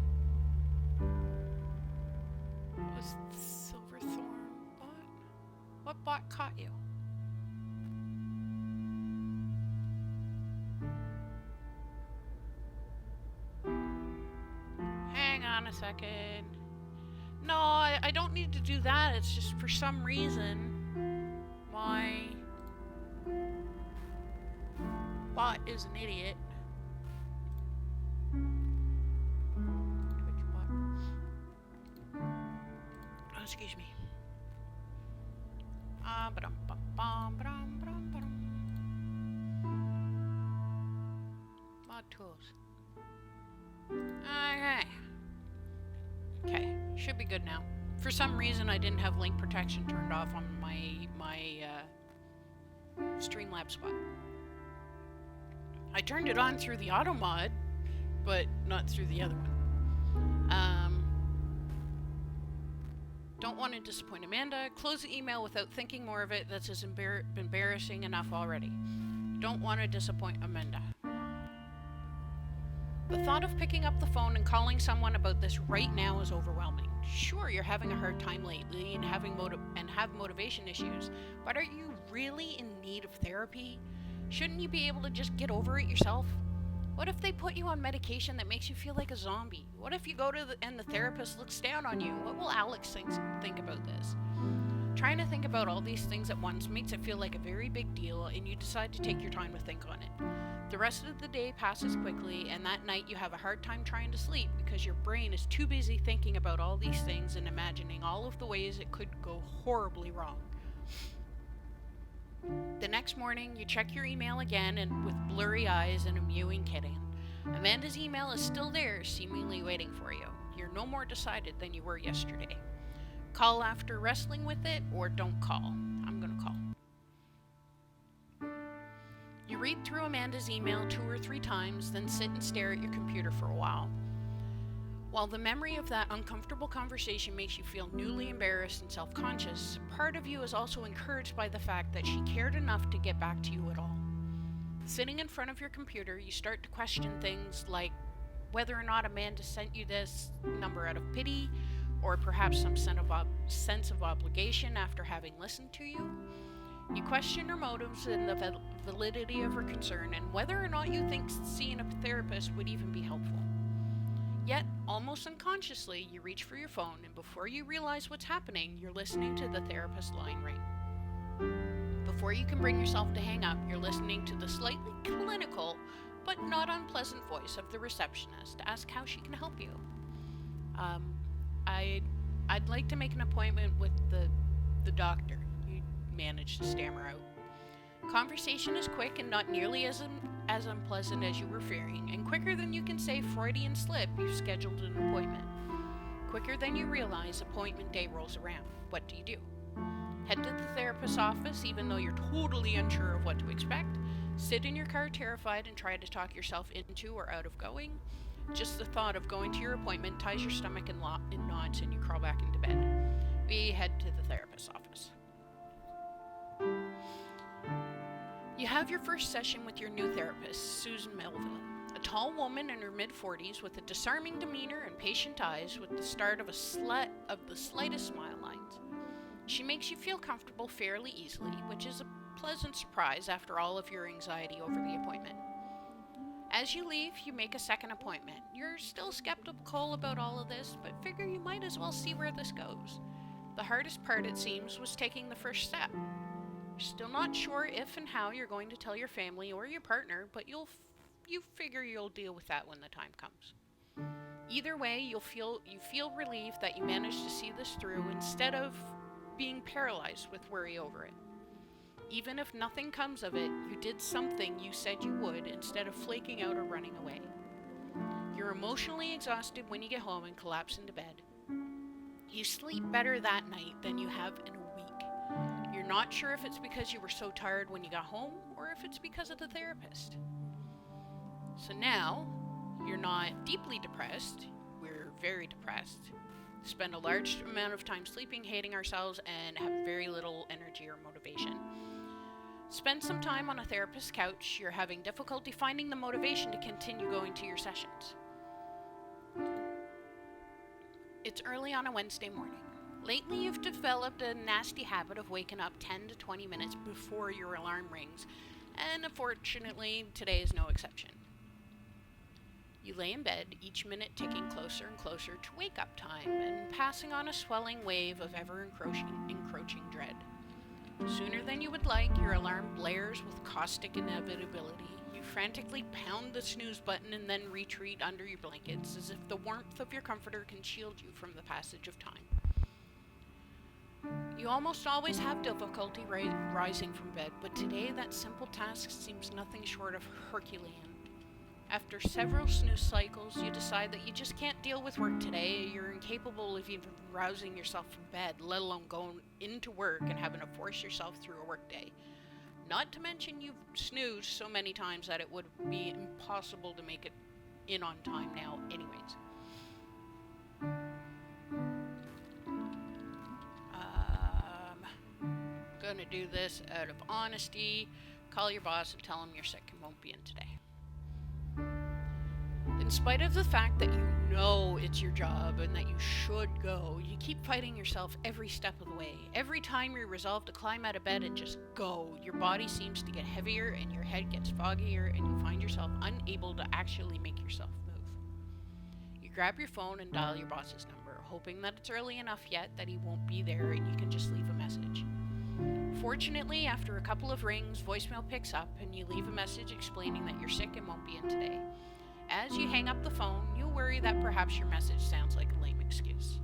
Was the Silverthorn bot? What bot caught you? Hang on a second. No, I don't need to do that. It's just for some reason my bot is an idiot. Excuse me. Mod tools. Okay, should be good now. For some reason, I didn't have link protection turned off on my Streamlabs bot. I turned it on through the auto mod, but not through the other one. Don't want to disappoint Amanda. Close the email without thinking more of it. That's just embarrassing enough already. Don't want to disappoint Amanda. The thought of picking up the phone and calling someone about this right now is overwhelming. Sure, you're having a hard time lately and have motivation issues, but are you really in need of therapy? Shouldn't you be able to just get over it yourself? What if they put you on medication that makes you feel like a zombie? What if you go to and the therapist looks down on you? What will Alex think about this? Trying to think about all these things at once makes it feel like a very big deal, and you decide to take your time to think on it. The rest of the day passes quickly, and that night you have a hard time trying to sleep because your brain is too busy thinking about all these things and imagining all of the ways it could go horribly wrong. The next morning, you check your email again and with blurry eyes and a mewing kitten. Amanda's email is still there, seemingly waiting for you. You're no more decided than you were yesterday. Call after wrestling with it, or don't call. I'm gonna call. You read through Amanda's email 2 or 3 times, then sit and stare at your computer for a while. While the memory of that uncomfortable conversation makes you feel newly embarrassed and self-conscious, part of you is also encouraged by the fact that she cared enough to get back to you at all. Sitting in front of your computer, you start to question things like whether or not Amanda sent you this number out of pity, or perhaps some sense of obligation after having listened to you. You question her motives and the validity of her concern, and whether or not you think seeing a therapist would even be helpful. Yet, almost unconsciously, you reach for your phone, and before you realize what's happening, you're listening to the therapist line ring. Before you can bring yourself to hang up, you're listening to the slightly clinical, but not unpleasant voice of the receptionist to ask how she can help you. I'd like to make an appointment with the doctor. You manage to stammer out. Conversation is quick and not nearly as as unpleasant as you were fearing, and quicker than you can say Freudian slip, you've scheduled an appointment. Quicker than you realize, appointment day rolls around. What do? Head to the therapist's office even though you're totally unsure of what to expect. Sit in your car terrified and try to talk yourself into or out of going. Just the thought of going to your appointment ties your stomach in knots and you crawl back into bed. We head to the therapist's office. You have your first session with your new therapist, Susan Melville, a tall woman in her mid-40s with a disarming demeanor and patient eyes with the start of the slightest smile lines. She makes you feel comfortable fairly easily, which is a pleasant surprise after all of your anxiety over the appointment. As you leave, you make a second appointment. You're still skeptical about all of this, but figure you might as well see where this goes. The hardest part, it seems, was taking the first step. You're still not sure if and how you're going to tell your family or your partner, but you figure you'll deal with that when the time comes. Either way, you feel relieved that you managed to see this through instead of being paralyzed with worry over it. Even if nothing comes of it, you did something you said you would instead of flaking out or running away. You're emotionally exhausted when you get home and collapse into bed. You sleep better that night than you have in a week. You're not sure if it's because you were so tired when you got home or if it's because of the therapist. So now, you're not deeply depressed, we're very depressed, spend a large amount of time sleeping, hating ourselves, and have very little energy or motivation. Spend some time on a therapist's couch, you're having difficulty finding the motivation to continue going to your sessions. It's early on a Wednesday morning. Lately, you've developed a nasty habit of waking up 10 to 20 minutes before your alarm rings, and unfortunately, today is no exception. You lay in bed, each minute ticking closer and closer to wake-up time, and passing on a swelling wave of ever-encroaching dread. Sooner than you would like, your alarm blares with caustic inevitability. You frantically pound the snooze button and then retreat under your blankets, as if the warmth of your comforter can shield you from the passage of time. You almost always have difficulty rising from bed, but today that simple task seems nothing short of Herculean. After several snooze cycles, you decide that you just can't deal with work today. You're incapable of even rousing yourself from bed, let alone going into work and having to force yourself through a work day. Not to mention you've snoozed so many times that it would be impossible to make it in on time now anyways. Gonna do this out of honesty. Call your boss and tell him you're sick and won't be in today. In spite of the fact that you know it's your job and that you should go, you keep fighting yourself every step of the way. Every time you resolve to climb out of bed and just go, your body seems to get heavier and your head gets foggier and you find yourself unable to actually make yourself move. You grab your phone and dial your boss's number, hoping that it's early enough yet that he won't be there and you can just leave a message. Fortunately, after a couple of rings, voicemail picks up and you leave a message explaining that you're sick and won't be in today. As you hang up the phone, you worry that perhaps your message sounds like a lame excuse.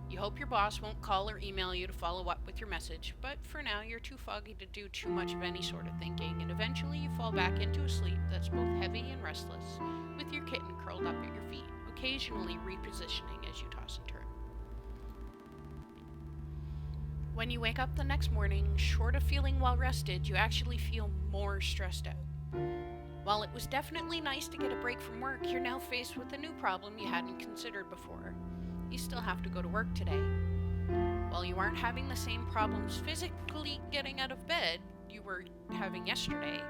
You hope your boss won't call or email you to follow up with your message, but for now you're too foggy to do too much of any sort of thinking, and eventually you fall back into a sleep that's both heavy and restless, with your kitten curled up at your feet, occasionally repositioning as you toss and turn. When you wake up the next morning, short of feeling well rested, you actually feel more stressed out. While it was definitely nice to get a break from work, you're now faced with a new problem you hadn't considered before. You still have to go to work today. While you aren't having the same problems physically getting out of bed you were having yesterday,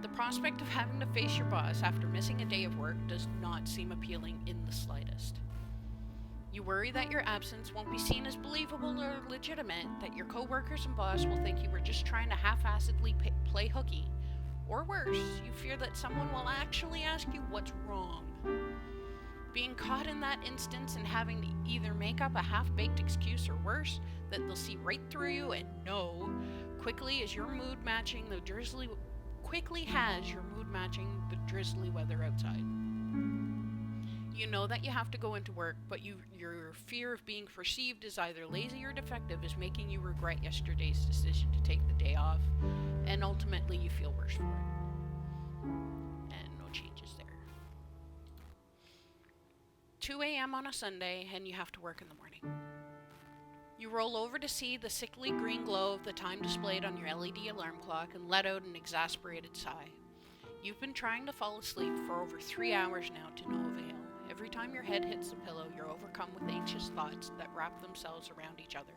the prospect of having to face your boss after missing a day of work does not seem appealing in the slightest. You worry that your absence won't be seen as believable or legitimate, that your coworkers and boss will think you were just trying to half-assedly play hooky. Or worse, you fear that someone will actually ask you what's wrong. Being caught in that instance and having to either make up a half-baked excuse or worse, that they'll see right through you and know quickly has your mood matching the drizzly weather outside. You know that you have to go into work, but your fear of being perceived as either lazy or defective is making you regret yesterday's decision to take the day off, and ultimately you feel worse for it. And no changes there. 2 a.m. on a Sunday, and you have to work in the morning. You roll over to see the sickly green glow of the time displayed on your LED alarm clock and let out an exasperated sigh. You've been trying to fall asleep for over 3 hours now to no avail. Every time your head hits the pillow, you're overcome with anxious thoughts that wrap themselves around each other.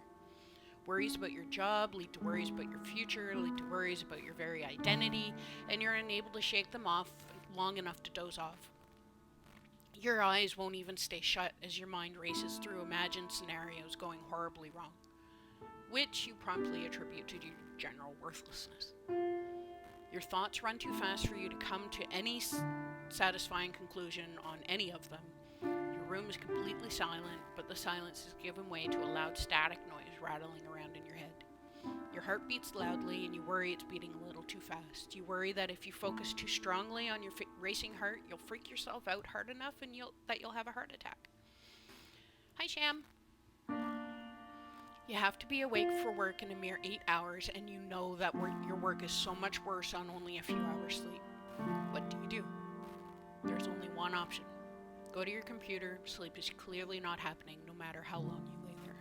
Worries about your job lead to worries about your future, lead to worries about your very identity, and you're unable to shake them off long enough to doze off. Your eyes won't even stay shut as your mind races through imagined scenarios going horribly wrong, which you promptly attribute to your general worthlessness. Your thoughts run too fast for you to come to any satisfying conclusion on any of them. Your room is completely silent, but the silence is given way to a loud static noise rattling around in your head. Your heart beats loudly and you worry it's beating a little too fast. You worry that if you focus too strongly on your racing heart, you'll freak yourself out hard enough and you'll have a heart attack. Hi, Sham. You have to be awake for work in a mere 8 hours, and you know that your work is so much worse on only a few hours sleep. What do? There's only one option. Go to your computer. Sleep is clearly not happening, no matter how long you lay there.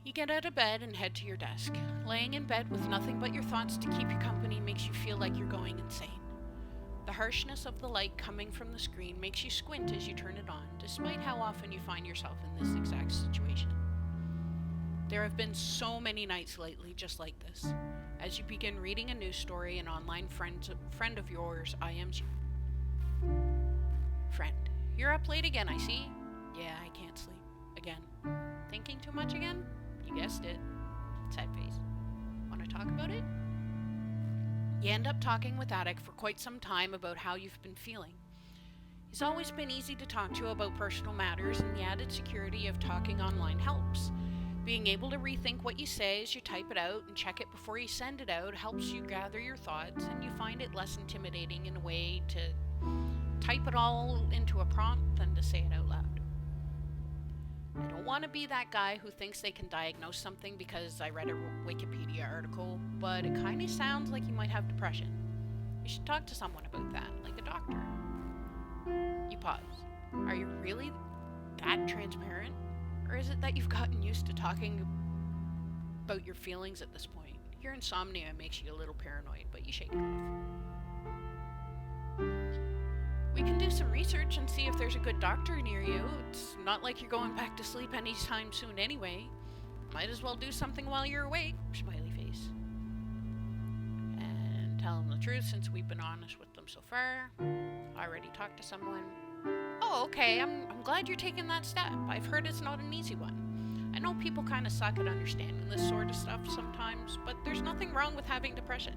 You get out of bed and head to your desk. Laying in bed with nothing but your thoughts to keep you company makes you feel like you're going insane. The harshness of the light coming from the screen makes you squint as you turn it on, despite how often you find yourself in this exact situation. There have been so many nights lately just like this. As you begin reading a news story, an online friend of yours IMs you. Friend, you're up late again, I see. Yeah, I can't sleep. Again. Thinking too much again? You guessed it. Sad face. Want to talk about it? You end up talking with Attic for quite some time about how you've been feeling. He's always been easy to talk to about personal matters, and the added security of talking online helps. Being able to rethink what you say as you type it out and check it before you send it out helps you gather your thoughts, and you find it less intimidating in a way to type it all into a prompt than to say it out loud. I don't want to be that guy who thinks they can diagnose something because I read a Wikipedia article, but it kind of sounds like you might have depression. You should talk to someone about that, like a doctor. You pause. Are you really that transparent? Or is it that you've gotten used to talking about your feelings at this point? Your insomnia makes you a little paranoid, but you shake it off. We can do some research and see if there's a good doctor near you. It's not like you're going back to sleep anytime soon anyway. Might as well do something while you're awake. Smiley face. And tell them the truth since we've been honest with them so far. Already talked to someone. Oh, okay, I'm glad you're taking that step. I've heard it's not an easy one. I know people kind of suck at understanding this sort of stuff sometimes, but there's nothing wrong with having depression.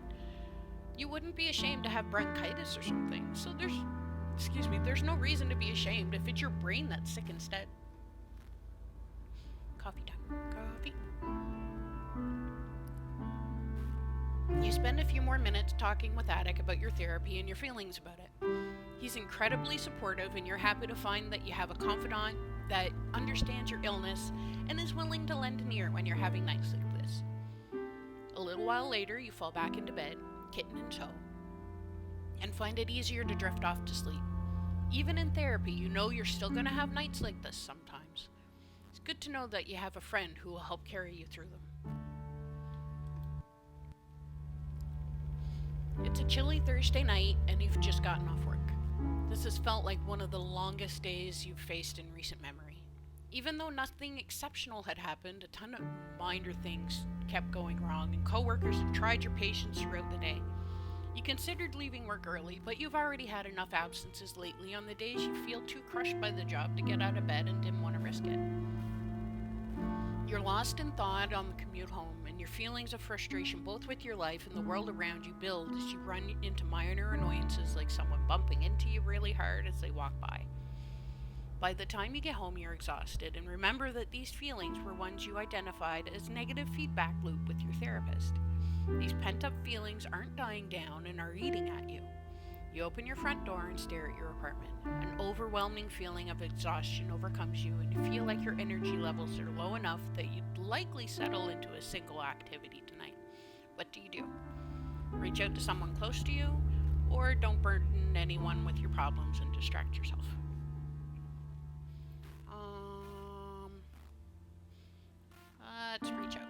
You wouldn't be ashamed to have bronchitis or something, so there's no reason to be ashamed if it's your brain that's sick instead. Coffee time. Coffee. You spend a few more minutes talking with Attic about your therapy and your feelings about it. He's incredibly supportive, and you're happy to find that you have a confidant that understands your illness and is willing to lend an ear when you're having nights like this. A little while later, you fall back into bed, kitten in tow, and find it easier to drift off to sleep. Even in therapy, you know you're still going to have nights like this sometimes. It's good to know that you have a friend who will help carry you through them. It's a chilly Thursday night, and you've just gotten off work. This has felt like one of the longest days you've faced in recent memory. Even though nothing exceptional had happened, a ton of minor things kept going wrong, and coworkers have tried your patience throughout the day. You considered leaving work early, but you've already had enough absences lately on the days you feel too crushed by the job to get out of bed and didn't want to risk it. You're lost in thought on the commute home, and your feelings of frustration both with your life and the world around you build as you run into minor annoyances like someone bumping into you really hard as they walk by. By the time you get home, you're exhausted, and remember that these feelings were ones you identified as negative feedback loop with your therapist. These pent-up feelings aren't dying down and are eating at you. You open your front door and stare at your apartment. An overwhelming feeling of exhaustion overcomes you, and you feel like your energy levels are low enough that you'd likely settle into a single activity tonight. What do? Reach out to someone close to you, or don't burden anyone with your problems and distract yourself. Let's reach out.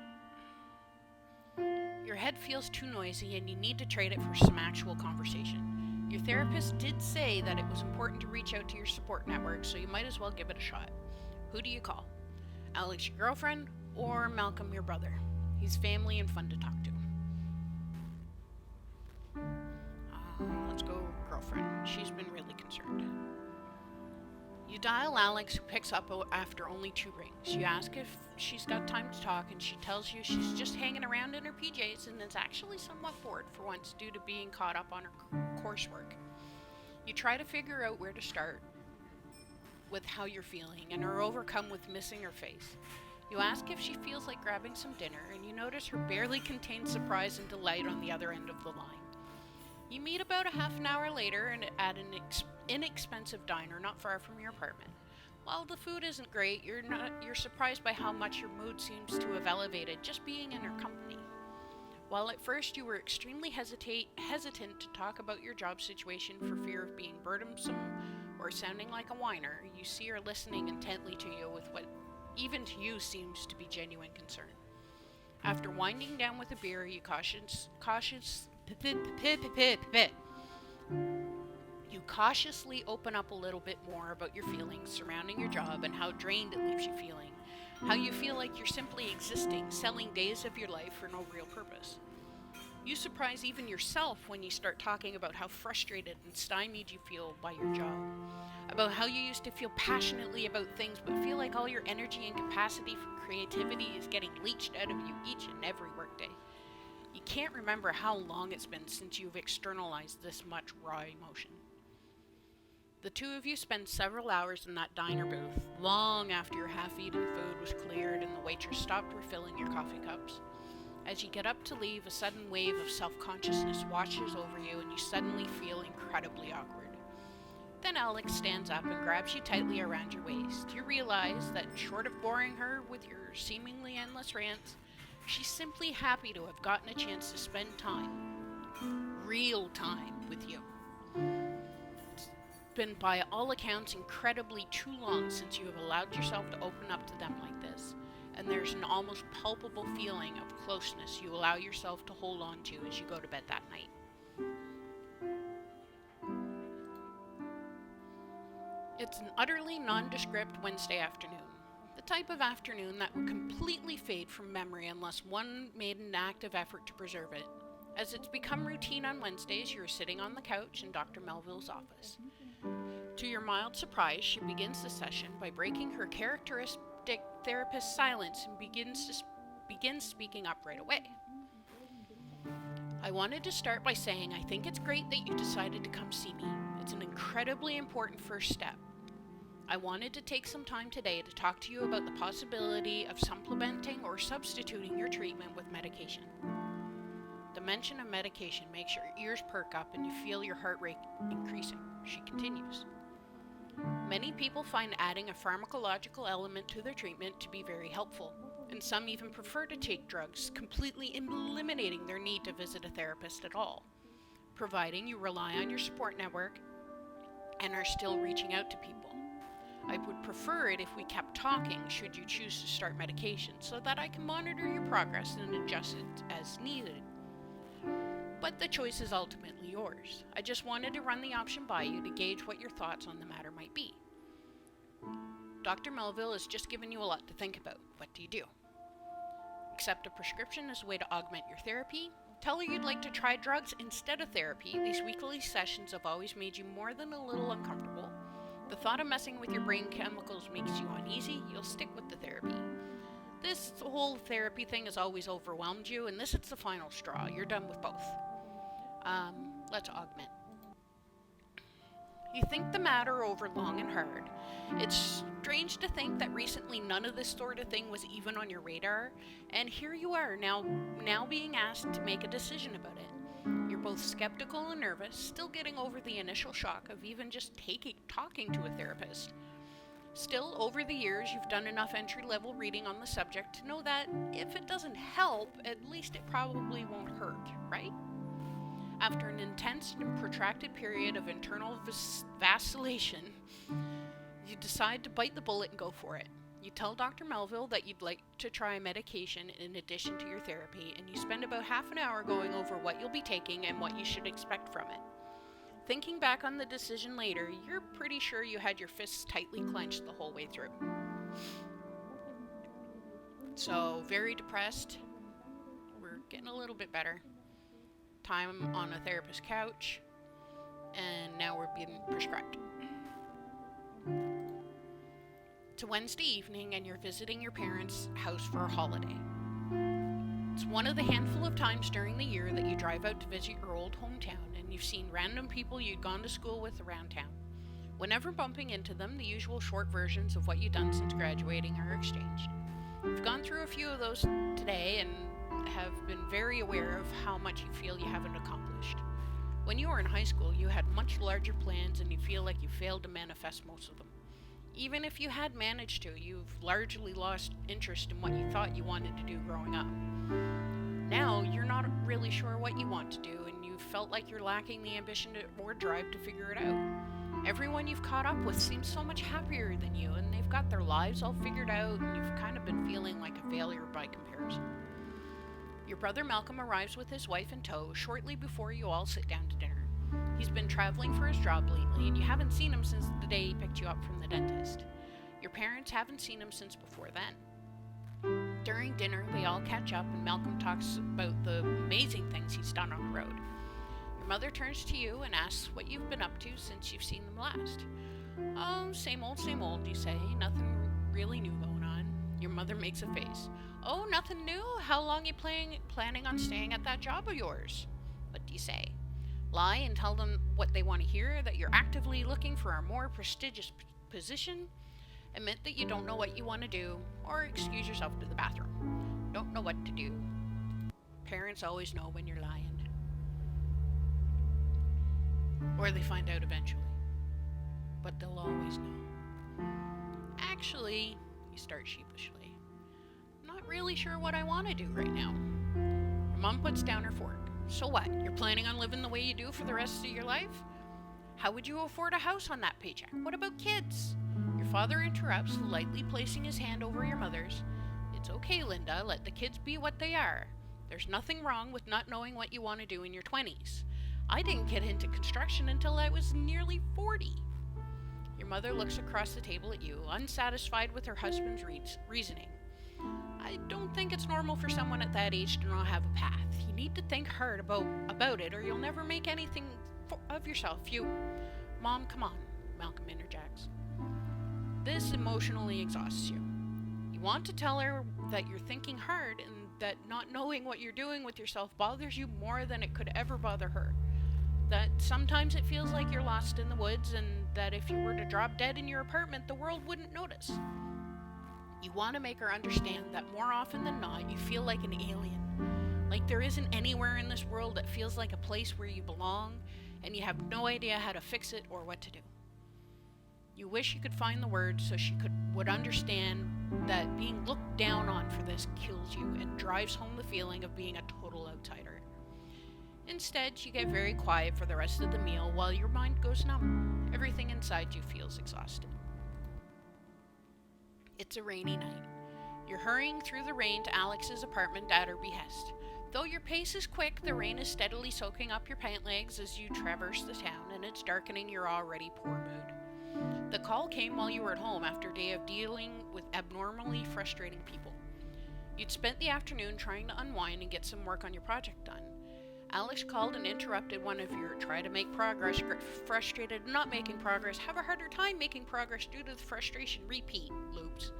Your head feels too noisy and you need to trade it for some actual conversation. Your therapist did say that it was important to reach out to your support network, so you might as well give it a shot. Who do you call? Alex, your girlfriend, or Malcolm, your brother? He's family and fun to talk to. Let's go girlfriend. She's been really concerned. You dial Alex, who picks up after only 2 rings. You ask if she's got time to talk, and she tells you she's just hanging around in her PJs and is actually somewhat bored for once due to being caught up on her coursework. You try to figure out where to start with how you're feeling and are overcome with missing her face. You ask if she feels like grabbing some dinner, and you notice her barely contained surprise and delight on the other end of the line. You meet about a half an hour later at an inexpensive diner not far from your apartment. While the food isn't great, you're surprised by how much your mood seems to have elevated just being in her company. While at first you were extremely hesitant to talk about your job situation for fear of being burdensome or sounding like a whiner, you see her listening intently to you with what even to you seems to be genuine concern. After winding down with a beer, you cautiously open up a little bit more about your feelings surrounding your job and how drained it leaves you feeling. How you feel like you're simply existing, selling days of your life for no real purpose. You surprise even yourself when you start talking about how frustrated and stymied you feel by your job. About how you used to feel passionately about things but feel like all your energy and capacity for creativity is getting leached out of you each and every workday. You can't remember how long it's been since you've externalized this much raw emotion. The two of you spend several hours in that diner booth, long after your half-eaten food was cleared and the waitress stopped refilling your coffee cups. As you get up to leave, a sudden wave of self-consciousness washes over you and you suddenly feel incredibly awkward. Then Alex stands up and grabs you tightly around your waist. You realize that short of boring her with your seemingly endless rants, she's simply happy to have gotten a chance to spend time, real time, with you. It's been, by all accounts, incredibly too long since you have allowed yourself to open up to them like this, and there's an almost palpable feeling of closeness you allow yourself to hold on to as you go to bed that night. It's an utterly nondescript Wednesday afternoon. The type of afternoon that would completely fade from memory unless one made an active effort to preserve it. As it's become routine on Wednesdays, you're sitting on the couch in Dr. Melville's office. To your mild surprise, she begins the session by breaking her characteristic therapist silence and begins speaking up right away. I wanted to start by saying I think it's great that you decided to come see me. It's an incredibly important first step. I wanted to take some time today to talk to you about the possibility of supplementing or substituting your treatment with medication. The mention of medication makes your ears perk up and you feel your heart rate increasing. She continues. Many people find adding a pharmacological element to their treatment to be very helpful, and some even prefer to take drugs, completely eliminating their need to visit a therapist at all, providing you rely on your support network and are still reaching out to people. I would prefer it if we kept talking should you choose to start medication so that I can monitor your progress and adjust it as needed. But the choice is ultimately yours. I just wanted to run the option by you to gauge what your thoughts on the matter might be. Dr. Melville has just given you a lot to think about. What do you do? Accept a prescription as a way to augment your therapy? Tell her you'd like to try drugs instead of therapy. These weekly sessions have always made you more than a little uncomfortable. The thought of messing with your brain chemicals makes you uneasy. You'll stick with the therapy. This whole therapy thing has always overwhelmed you, and this is the final straw. You're done with both. Let's augment. You think the matter over long and hard. It's strange to think that recently none of this sort of thing was even on your radar, and here you are now being asked to make a decision about it. You're both skeptical and nervous, still getting over the initial shock of even just talking to a therapist. Still, over the years, you've done enough entry-level reading on the subject to know that if it doesn't help, at least it probably won't hurt, right? After an intense and protracted period of internal vacillation, you decide to bite the bullet and go for it. You tell Dr. Melville that you'd like to try medication in addition to your therapy, and you spend about half an hour going over what you'll be taking and what you should expect from it. Thinking back on the decision later, you're pretty sure you had your fists tightly clenched the whole way through. So, very depressed. We're getting a little bit better. Time on a therapist's couch, and now we're being prescribed. It's a Wednesday evening, and you're visiting your parents' house for a holiday. It's one of the handful of times during the year that you drive out to visit your old hometown, and you've seen random people you'd gone to school with around town. Whenever bumping into them, the usual short versions of what you've done since graduating are exchanged. You've gone through a few of those today and have been very aware of how much you feel you haven't accomplished. When you were in high school, you had much larger plans and you feel like you failed to manifest most of them. Even if you had managed to, you've largely lost interest in what you thought you wanted to do growing up. Now, you're not really sure what you want to do, and you felt like you're lacking the ambition or drive to figure it out. Everyone you've caught up with seems so much happier than you, and they've got their lives all figured out, and you've kind of been feeling like a failure by comparison. Your brother Malcolm arrives with his wife in tow shortly before you all sit down to dinner. He's been traveling for his job lately, and you haven't seen him since the day he picked you up from the dentist. Your parents haven't seen him since before then. During dinner, they all catch up, and Malcolm talks about the amazing things he's done on the road. Your mother turns to you and asks what you've been up to since you've seen them last. Oh, same old, you say. Nothing really new going on. Your mother makes a face. Oh, nothing new? How long you planning on staying at that job of yours? What do you say? Lie and tell them what they want to hear, that you're actively looking for a more prestigious position? Admit that you don't know what you want to do, or excuse yourself to the bathroom. Don't know what to do. Parents always know when you're lying. Or they find out eventually. But they'll always know. Actually, you start sheepishly. I'm not really sure what I want to do right now. Your mom puts down her fork. So what? You're planning on living the way you do for the rest of your life? How would you afford a house on that paycheck? What about kids? Your father interrupts, lightly placing his hand over your mother's. It's okay, Linda. Let the kids be what they are. There's nothing wrong with not knowing what you want to do in your 20s. I didn't get into construction until I was nearly 40. Your mother looks across the table at you, unsatisfied with her husband's reasoning. I don't think it's normal for someone at that age to not have a path. You need to think hard about it, or you'll never make anything of yourself. Mom, come on, Malcolm interjects. This emotionally exhausts you. You want to tell her that you're thinking hard and that not knowing what you're doing with yourself bothers you more than it could ever bother her. That sometimes it feels like you're lost in the woods, and that if you were to drop dead in your apartment, the world wouldn't notice. You want to make her understand that more often than not, you feel like an alien. Like there isn't anywhere in this world that feels like a place where you belong, and you have no idea how to fix it or what to do. You wish you could find the words so she would understand that being looked down on for this kills you and drives home the feeling of being a total outsider. Instead, you get very quiet for the rest of the meal while your mind goes numb. Everything inside you feels exhausted. It's a rainy night. You're hurrying through the rain to Alex's apartment at her behest. Though your pace is quick, the rain is steadily soaking up your pant legs as you traverse the town, and it's darkening your already poor mood. The call came while you were at home after a day of dealing with abnormally frustrating people. You'd spent the afternoon trying to unwind and get some work on your project done. Alex called and interrupted one of your try to make progress, frustrated not making progress, have a harder time making progress due to the frustration repeat loops.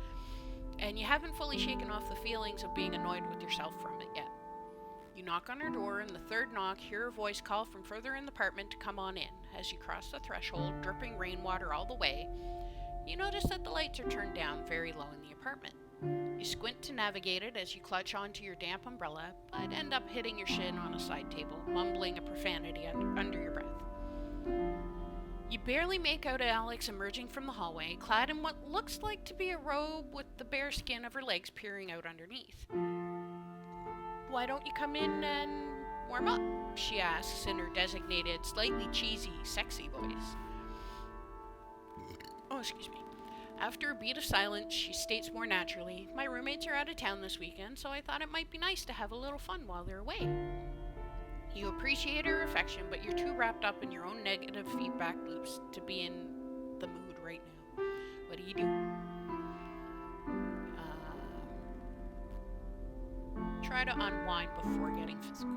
And you haven't fully shaken off the feelings of being annoyed with yourself from it yet. You knock on her door, and the third knock, hear a voice call from further in the apartment to come on in. As you cross the threshold, dripping rainwater all the way, you notice that the lights are turned down very low in the apartment. You squint to navigate it as you clutch onto your damp umbrella, but end up hitting your shin on a side table, mumbling a profanity under your breath. You barely make out Alex emerging from the hallway, clad in what looks like to be a robe with the bare skin of her legs peering out underneath. Why don't you come in and warm up?" she asks in her designated, slightly cheesy, sexy voice. Oh, excuse me. After a beat of silence, she states more naturally, "My roommates are out of town this weekend, so I thought it might be nice to have a little fun while they're away." You appreciate her affection, but you're too wrapped up in your own negative feedback loops to be in the mood right now. What do you do? Try to unwind before getting physical.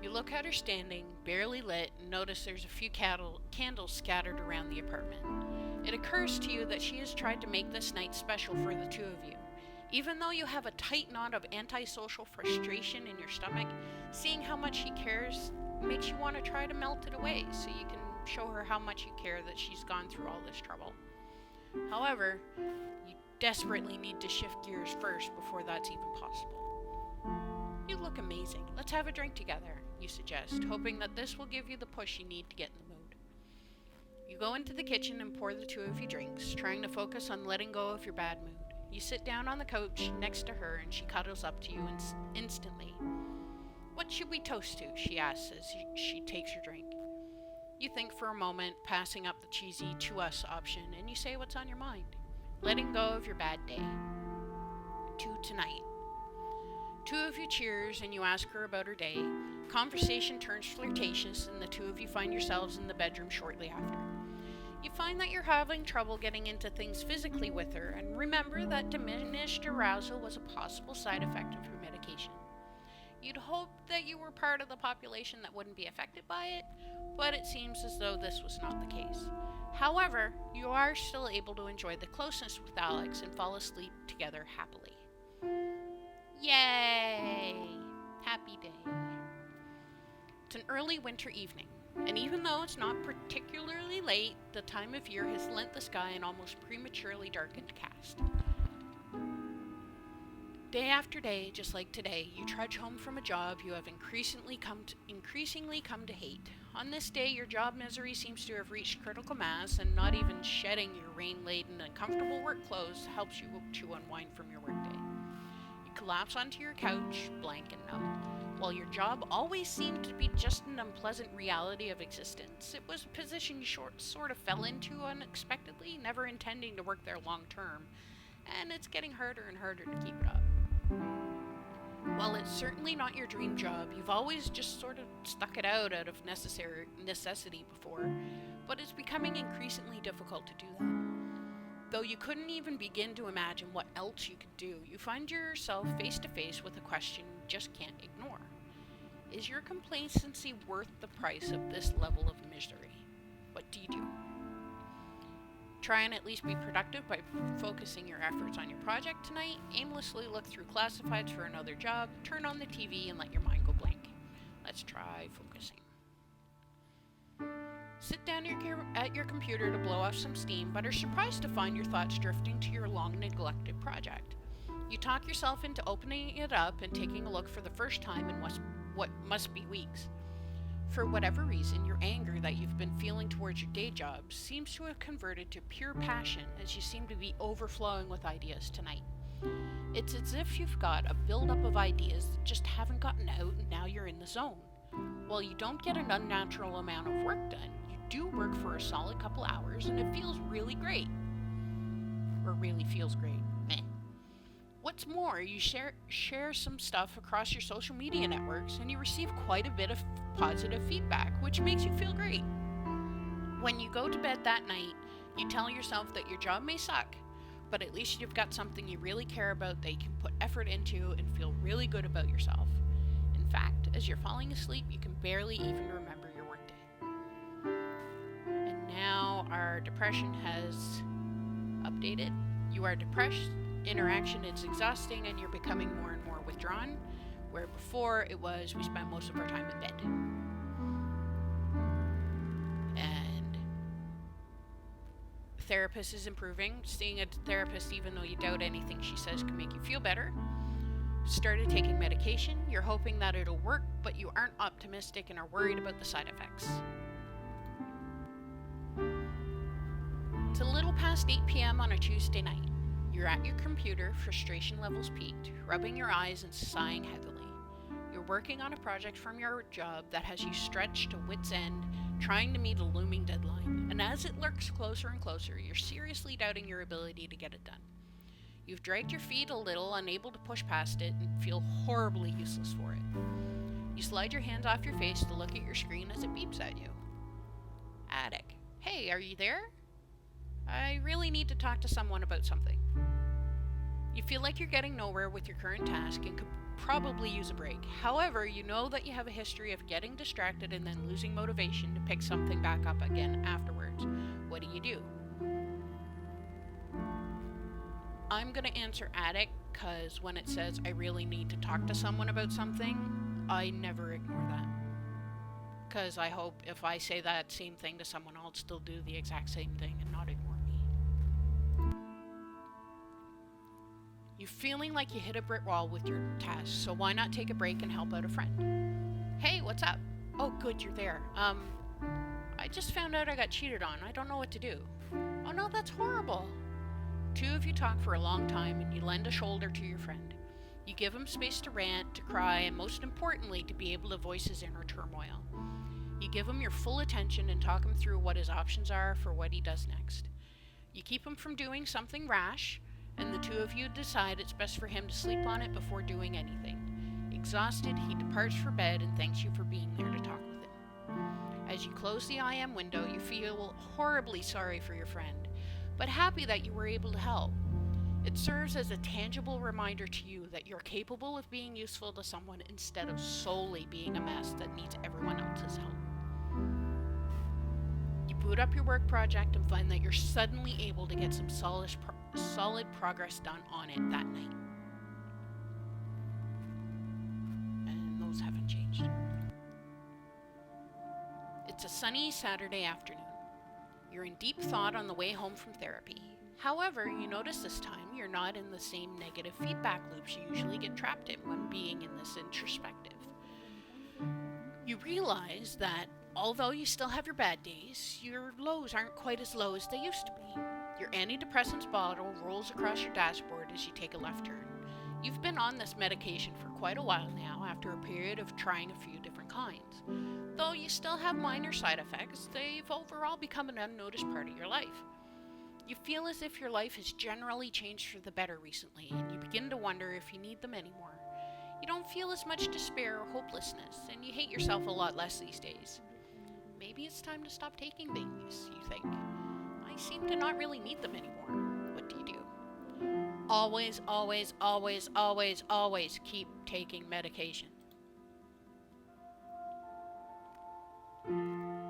You look at her standing, barely lit, and notice there's a few candles scattered around the apartment. It occurs to you that she has tried to make this night special for the two of you. Even though you have a tight knot of antisocial frustration in your stomach, seeing how much she cares makes you want to try to melt it away so you can show her how much you care that she's gone through all this trouble. However, you desperately need to shift gears first before that's even possible. "You look amazing. Let's have a drink together," you suggest, hoping that this will give you the push you need to get in the mood. You go into the kitchen and pour the two of you drinks, trying to focus on letting go of your bad mood. You sit down on the couch next to her and she cuddles up to you instantly. "What should we toast to?" she asks as she takes your drink. You think for a moment, passing up the cheesy "to us" option, and you say what's on your mind. Letting go of your bad day. To tonight. Two of you cheers and you ask her about her day. Conversation turns flirtatious and the two of you find yourselves in the bedroom shortly after. You find that you're having trouble getting into things physically with her and remember that diminished arousal was a possible side effect of her medication. You'd hope that you were part of the population that wouldn't be affected by it, but it seems as though this was not the case. However, you are still able to enjoy the closeness with Alex and fall asleep together happily. Yay! Happy day. It's an early winter evening, and even though it's not particularly late, the time of year has lent the sky an almost prematurely darkened cast. Day after day, just like today, you trudge home from a job you have increasingly come to hate. On this day, your job misery seems to have reached critical mass, and not even shedding your rain-laden and comfortable work clothes helps you to unwind from your workday. You collapse onto your couch, blank and numb. While your job always seemed to be just an unpleasant reality of existence, it was a position you sort of fell into unexpectedly, never intending to work there long term, and it's getting harder and harder to keep it up. While it's certainly not your dream job, you've always just sort of stuck it out of necessity before, but it's becoming increasingly difficult to do that. Though you couldn't even begin to imagine what else you could do, you find yourself face to face with a question you just can't ignore. Is your complacency worth the price of this level of misery? What do you do? Try and at least be productive by focusing your efforts on your project tonight, aimlessly look through classifieds for another job, turn on the TV and let your mind go blank. Let's try focusing. Sit down at your computer to blow off some steam, but are surprised to find your thoughts drifting to your long-neglected project. You talk yourself into opening it up and taking a look for the first time in what must be weeks. For whatever reason, your anger that you've been feeling towards your day job seems to have converted to pure passion as you seem to be overflowing with ideas tonight. It's as if you've got a buildup of ideas that just haven't gotten out and now you're in the zone. While you don't get an unnatural amount of work done, you do work for a solid couple hours and it feels really great. Or really feels great. Meh. What's more, you share some stuff across your social media networks and you receive quite a bit of positive feedback, which makes you feel great. When you go to bed that night, you tell yourself that your job may suck, but at least you've got something you really care about that you can put effort into and feel really good about yourself. In fact, as you're falling asleep, you can barely even remember your workday. And now our depression has updated. You are depressed. Interaction is exhausting and you're becoming more and more withdrawn, where before it was we spent most of our time in bed. And therapist is improving. Seeing a therapist, even though you doubt anything she says, can make you feel better. Started taking medication. You're hoping that it'll work, but you aren't optimistic and are worried about the side effects. It's a little past 8 p.m. on a Tuesday night. You're at your computer, frustration levels peaked, rubbing your eyes and sighing heavily. Your working on a project from your job that has you stretched to wit's end, trying to meet a looming deadline, and as it lurks closer and closer, you're seriously doubting your ability to get it done. You've dragged your feet a little, unable to push past it, and feel horribly useless for it. You slide your hands off your face to look at your screen as it beeps at you. Attic. Hey, are you there? I really need to talk to someone about something. You feel like you're getting nowhere with your current task and could probably use a break. However, you know that you have a history of getting distracted and then losing motivation to pick something back up again afterwards. What do? I'm going to answer attic because when it says I really need to talk to someone about something, I never ignore that. Because I hope if I say that same thing to someone else, they'll do the exact same thing and not ignore me. You're feeling like you hit a brick wall with your task, so why not take a break and help out a friend? Hey, what's up? Oh, good, you're there. I just found out I got cheated on. I don't know what to do. Oh no, that's horrible. Two of you talk for a long time and you lend a shoulder to your friend. You give him space to rant, to cry, and most importantly, to be able to voice his inner turmoil. You give him your full attention and talk him through what his options are for what he does next. You keep him from doing something rash, and the two of you decide it's best for him to sleep on it before doing anything. Exhausted, he departs for bed and thanks you for being there to talk with him. As you close the IM window, you feel horribly sorry for your friend, but happy that you were able to help. It serves as a tangible reminder to you that you're capable of being useful to someone instead of solely being a mess that needs everyone else's help. You boot up your work project and find that you're suddenly able to get some solid progress done on it that night. And those haven't changed. It's a sunny Saturday afternoon. You're in deep thought on the way home from therapy. However, you notice this time you're not in the same negative feedback loops you usually get trapped in when being in this introspective. You realize that although you still have your bad days, your lows aren't quite as low as they used to be. Your antidepressants bottle rolls across your dashboard as you take a left turn. You've been on this medication for quite a while now after a period of trying a few different kinds. Though you still have minor side effects, they've overall become an unnoticed part of your life. You feel as if your life has generally changed for the better recently, and you begin to wonder if you need them anymore. You don't feel as much despair or hopelessness, and you hate yourself a lot less these days. Maybe it's time to stop taking these, you think. I seem to not really need them anymore. What do? Always, always, always, always, always keep taking medication.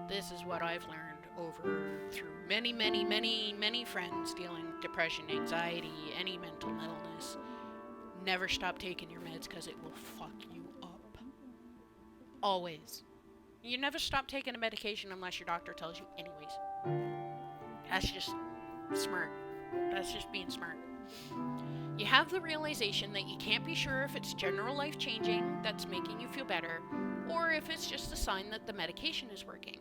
This is what I've learned through many friends dealing with depression, anxiety, any mental illness. Never stop taking your meds because it will fuck you up. Always. You never stop taking a medication unless your doctor tells you anyways. That's just smart. That's just being smart. You have the realization that you can't be sure if it's general life changing that's making you feel better, or if it's just a sign that the medication is working.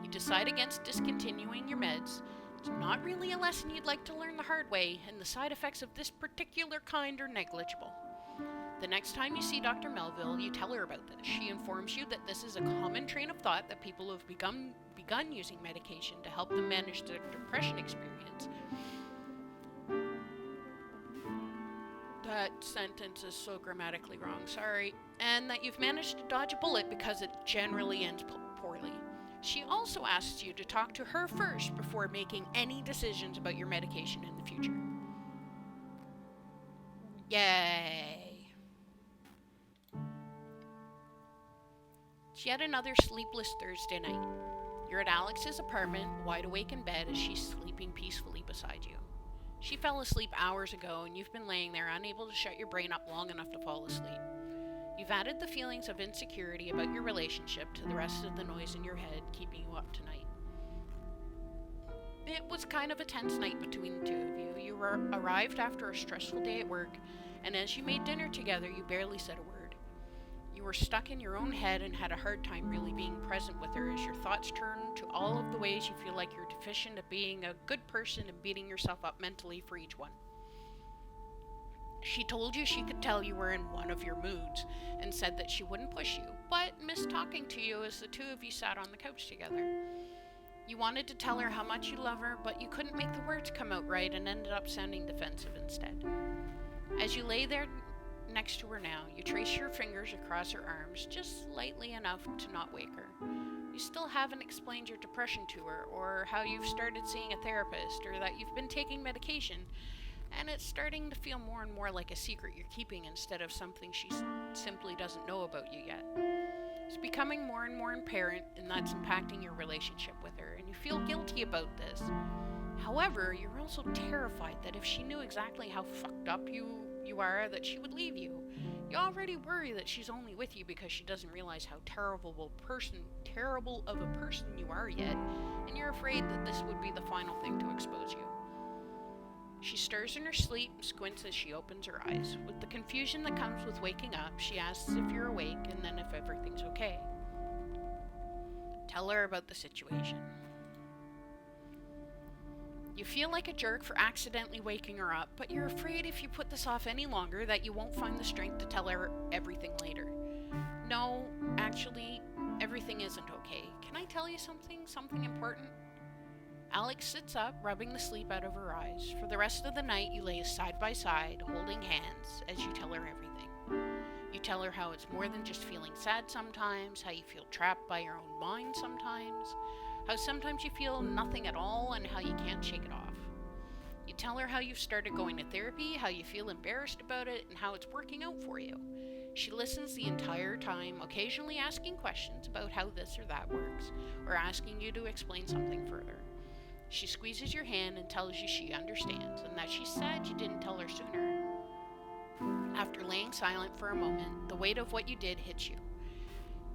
You decide against discontinuing your meds. It's not really a lesson you'd like to learn the hard way, and the side effects of this particular kind are negligible. The next time you see Dr. Melville, you tell her about this. She informs you that this is a common train of thought that people who have begun using medication to help them manage their depression experience. That sentence is so grammatically wrong, sorry. And that you've managed to dodge a bullet because it generally ends poorly. She also asks you to talk to her first before making any decisions about your medication in the future. Yay! It's yet another sleepless Thursday night. You're at Alex's apartment, wide awake in bed as she's sleeping peacefully beside you. She fell asleep hours ago, and you've been laying there unable to shut your brain up long enough to fall asleep. You've added the feelings of insecurity about your relationship to the rest of the noise in your head, keeping you up tonight. It was kind of a tense night between the two of you. You arrived after a stressful day at work, and as you made dinner together, you barely said a word. You were stuck in your own head and had a hard time really being present with her as your thoughts turned to all of the ways you feel like you're deficient at being a good person and beating yourself up mentally for each one. She told you she could tell you were in one of your moods and said that she wouldn't push you, but missed talking to you as the two of you sat on the couch together. You wanted to tell her how much you love her, but you couldn't make the words come out right and ended up sounding defensive instead. As you lay there next to her now, you trace your fingers across her arms just lightly enough to not wake her. You still haven't explained your depression to her, or how you've started seeing a therapist, or that you've been taking medication, and it's starting to feel more and more like a secret you're keeping instead of something she simply doesn't know about you yet. It's becoming more and more apparent, and that's impacting your relationship with her, and you feel guilty about this. However, you're also terrified that if she knew exactly how fucked up you are, that she would leave you. You already worry that she's only with you because she doesn't realize how terrible of a person you are yet, and you're afraid that this would be the final thing to expose you. She stirs in her sleep and squints as she opens her eyes. With the confusion that comes with waking up, she asks if you're awake and then if everything's okay. Tell her about the situation. You feel like a jerk for accidentally waking her up, but you're afraid if you put this off any longer that you won't find the strength to tell her everything later. No, actually, everything isn't okay. Can I tell you something important? Alex sits up, rubbing the sleep out of her eyes. For the rest of the night, you lay side by side, holding hands, as you tell her everything. You tell her how it's more than just feeling sad sometimes, how you feel trapped by your own mind sometimes, how sometimes you feel nothing at all, and how you can't shake it off. You tell her how you've started going to therapy, how you feel embarrassed about it, and how it's working out for you. She listens the entire time, occasionally asking questions about how this or that works, or asking you to explain something further. She squeezes your hand and tells you she understands, and that she's sad you didn't tell her sooner. After laying silent for a moment, the weight of what you did hits you.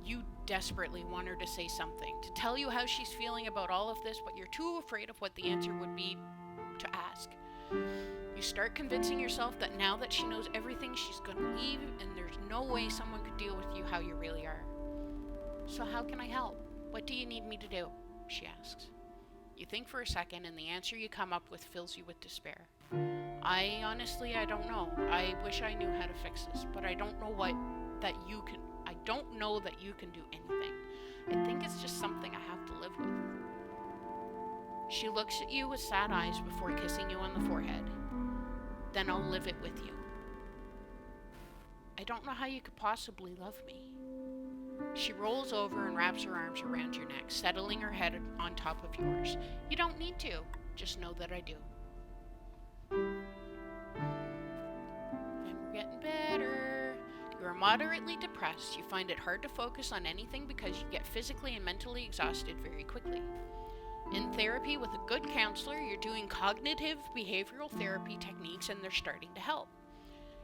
You desperately want her to say something, to tell you how she's feeling about all of this, but you're too afraid of what the answer would be to ask. You start convincing yourself that now that she knows everything, she's going to leave, and there's no way someone could deal with you how you really are. So how can I help? What do you need me to do? She asks. You think for a second, and the answer you come up with fills you with despair. I don't know. I wish I knew how to fix this, but I don't know that you can do anything. I think it's just something I have to live with. She looks at you with sad eyes before kissing you on the forehead. Then I'll live it with you. I don't know how you could possibly love me. She rolls over and wraps her arms around your neck, settling her head on top of yours. You don't need to. Just know that I do. And we're getting better. You are moderately depressed. You find it hard to focus on anything because you get physically and mentally exhausted very quickly. In therapy with a good counselor, you're doing cognitive behavioral therapy techniques, and they're starting to help.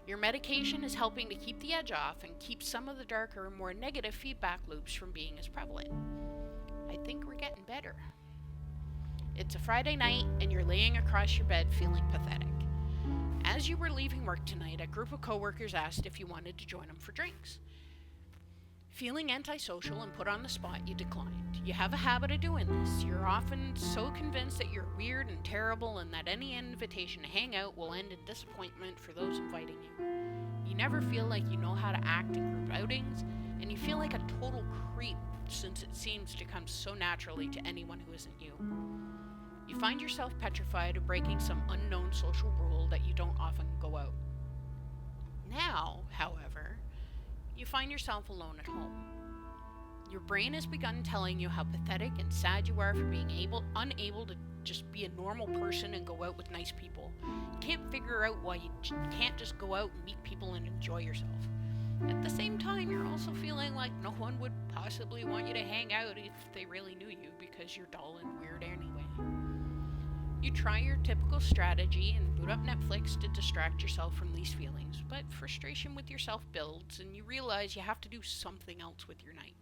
Your medication is helping to keep the edge off and keep some of the darker, more negative feedback loops from being as prevalent. I think we're getting better. It's a Friday night, and you're laying across your bed feeling pathetic. As you were leaving work tonight, a group of coworkers asked if you wanted to join them for drinks. Feeling antisocial and put on the spot, you declined. You have a habit of doing this. You're often so convinced that you're weird and terrible, and that any invitation to hang out will end in disappointment for those inviting you. You never feel like you know how to act in group outings, and you feel like a total creep since it seems to come so naturally to anyone who isn't you. You find yourself petrified of breaking some unknown social rule that you don't often go out. Now, however, you find yourself alone at home. Your brain has begun telling you how pathetic and sad you are for being unable to just be a normal person and go out with nice people. You can't figure out why you can't just go out and meet people and enjoy yourself. At the same time, you're also feeling like no one would possibly want you to hang out if they really knew you, because you're dull and weird anyway. You try your typical strategy and boot up Netflix to distract yourself from these feelings, but frustration with yourself builds, and you realize you have to do something else with your night.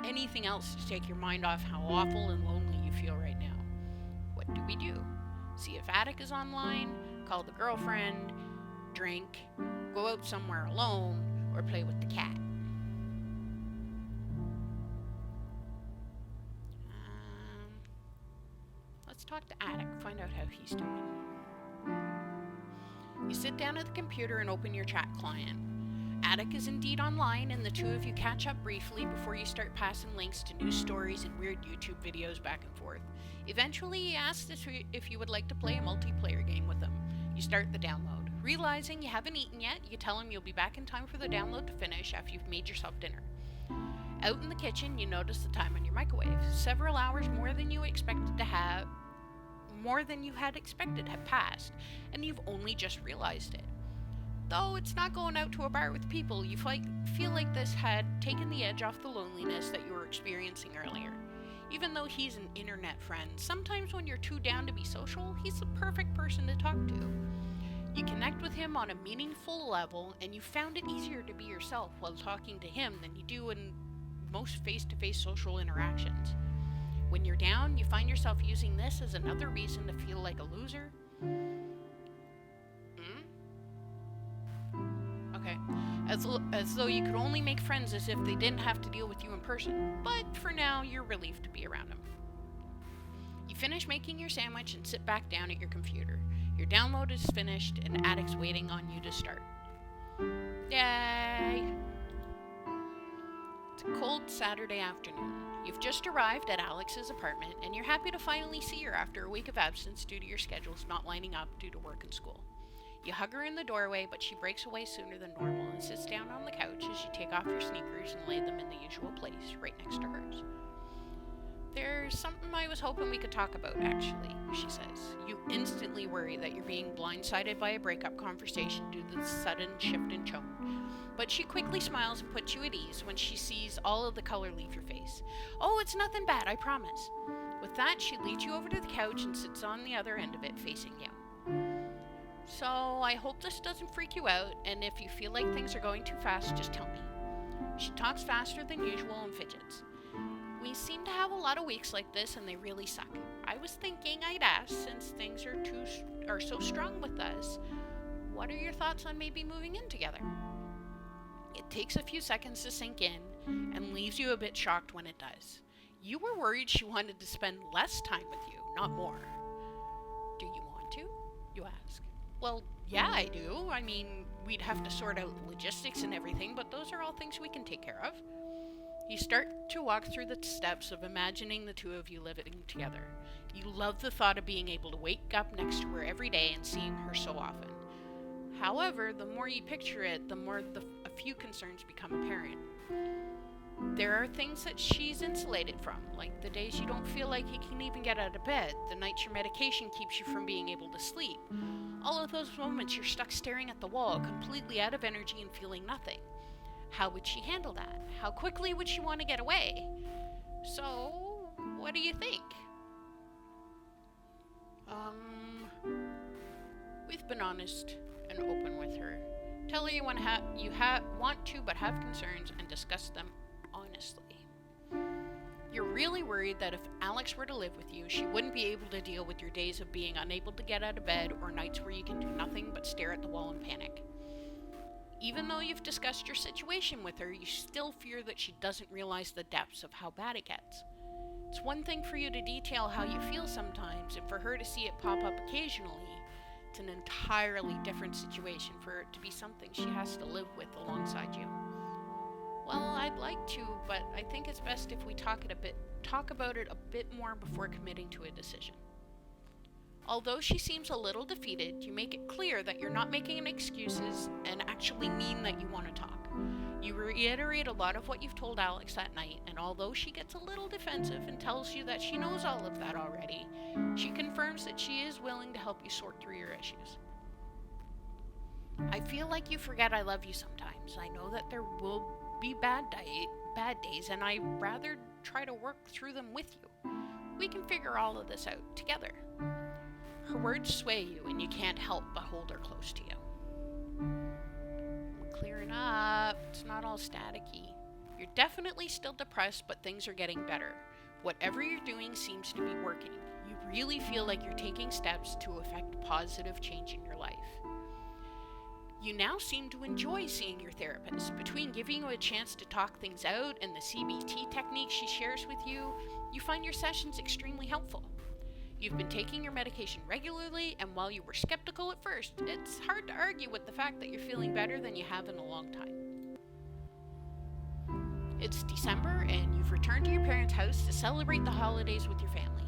Anything else to take your mind off how awful and lonely you feel right now. What do we do? See if Attic is online, call the girlfriend, drink, go out somewhere alone, or play with the cat. Let's talk to Attic, find out how he's doing. You sit down at the computer and open your chat client. Attic is indeed online, and the two of you catch up briefly before you start passing links to news stories and weird YouTube videos back and forth. Eventually, he asks if you would like to play a multiplayer game with him. You start the download. Realizing you haven't eaten yet, you tell him you'll be back in time for the download to finish after you've made yourself dinner. Out in the kitchen, you notice the time on your microwave. Several hours more than you had expected have passed, and you've only just realized it. Though it's not going out to a bar with people, you feel like this had taken the edge off the loneliness that you were experiencing earlier. Even though he's an internet friend, sometimes when you're too down to be social, he's the perfect person to talk to. You connect with him on a meaningful level, and you found it easier to be yourself while talking to him than you do in most face-to-face social interactions. When you're down, you find yourself using this as another reason to feel like a loser. Okay. As though you could only make friends as if they didn't have to deal with you in person. But for now, you're relieved to be around them. You finish making your sandwich and sit back down at your computer. Your download is finished and Attic's waiting on you to start. Yay! It's a cold Saturday afternoon. You've just arrived at Alex's apartment and you're happy to finally see her after a week of absence due to your schedules not lining up due to work and school. You hug her in the doorway, but she breaks away sooner than normal and sits down on the couch as you take off your sneakers and lay them in the usual place, right next to hers. There's something I was hoping we could talk about, actually, she says. You instantly worry that you're being blindsided by a breakup conversation due to the sudden shift in tone. But she quickly smiles and puts you at ease when she sees all of the color leave your face. Oh, it's nothing bad, I promise. With that, she leads you over to the couch and sits on the other end of it, facing you. So, I hope this doesn't freak you out, and if you feel like things are going too fast, just tell me. She talks faster than usual and fidgets. We seem to have a lot of weeks like this, and they really suck. I was thinking I'd ask, since things are so strong with us, what are your thoughts on maybe moving in together? It takes a few seconds to sink in, and leaves you a bit shocked when it does. You were worried she wanted to spend less time with you, not more. Do you want to? You ask. Well, yeah, I do. I mean, we'd have to sort out logistics and everything, but those are all things we can take care of. You start to walk through the steps of imagining the two of you living together. You love the thought of being able to wake up next to her every day and seeing her so often. However, the more you picture it, the more a few concerns become apparent. There are things that she's insulated from, like the days you don't feel like you can even get out of bed, the nights your medication keeps you from being able to sleep. All of those moments you're stuck staring at the wall, completely out of energy and feeling nothing. How would she handle that? How quickly would she want to get away? So, what do you think? We've been honest and open with her. Tell her you want to but have concerns and discuss them honestly. You're really worried that if Alex were to live with you, she wouldn't be able to deal with your days of being unable to get out of bed or nights where you can do nothing but stare at the wall and panic. Even though you've discussed your situation with her, you still fear that she doesn't realize the depths of how bad it gets. It's one thing for you to detail how you feel sometimes, and for her to see it pop up occasionally, it's an entirely different situation for it to be something she has to live with alongside you. Well, I'd like to, but I think it's best if we talk about it a bit more before committing to a decision. Although she seems a little defeated, you make it clear that you're not making any excuses and actually mean that you want to talk. You reiterate a lot of what you've told Alex that night, and although she gets a little defensive and tells you that she knows all of that already, she confirms that she is willing to help you sort through your issues. I feel like you forget I love you sometimes. I know that there will be bad days, and I'd rather try to work through them with you. We can figure all of this out together. Her words sway you, and you can't help but hold her close to you. Clearing up. It's not all staticky. You're definitely still depressed, but things are getting better. Whatever you're doing seems to be working. You really feel like you're taking steps to affect positive change in your life. You now seem to enjoy seeing your therapist. Between giving you a chance to talk things out and the CBT technique she shares with you, you find your sessions extremely helpful. You've been taking your medication regularly, and while you were skeptical at first, it's hard to argue with the fact that you're feeling better than you have in a long time. It's December, and you've returned to your parents' house to celebrate the holidays with your family.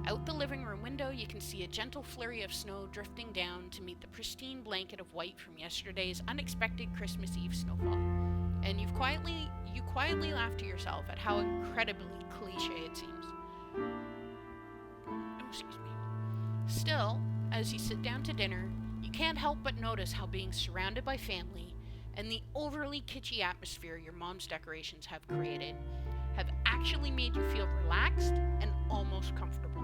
Out the living room window, you can see a gentle flurry of snow drifting down to meet the pristine blanket of white from yesterday's unexpected Christmas Eve snowfall. And you quietly laugh to yourself at how incredibly cliche it seems. Excuse me. Still, as you sit down to dinner, you can't help but notice how being surrounded by family and the overly kitschy atmosphere your mom's decorations have created have actually made you feel relaxed and almost comfortable.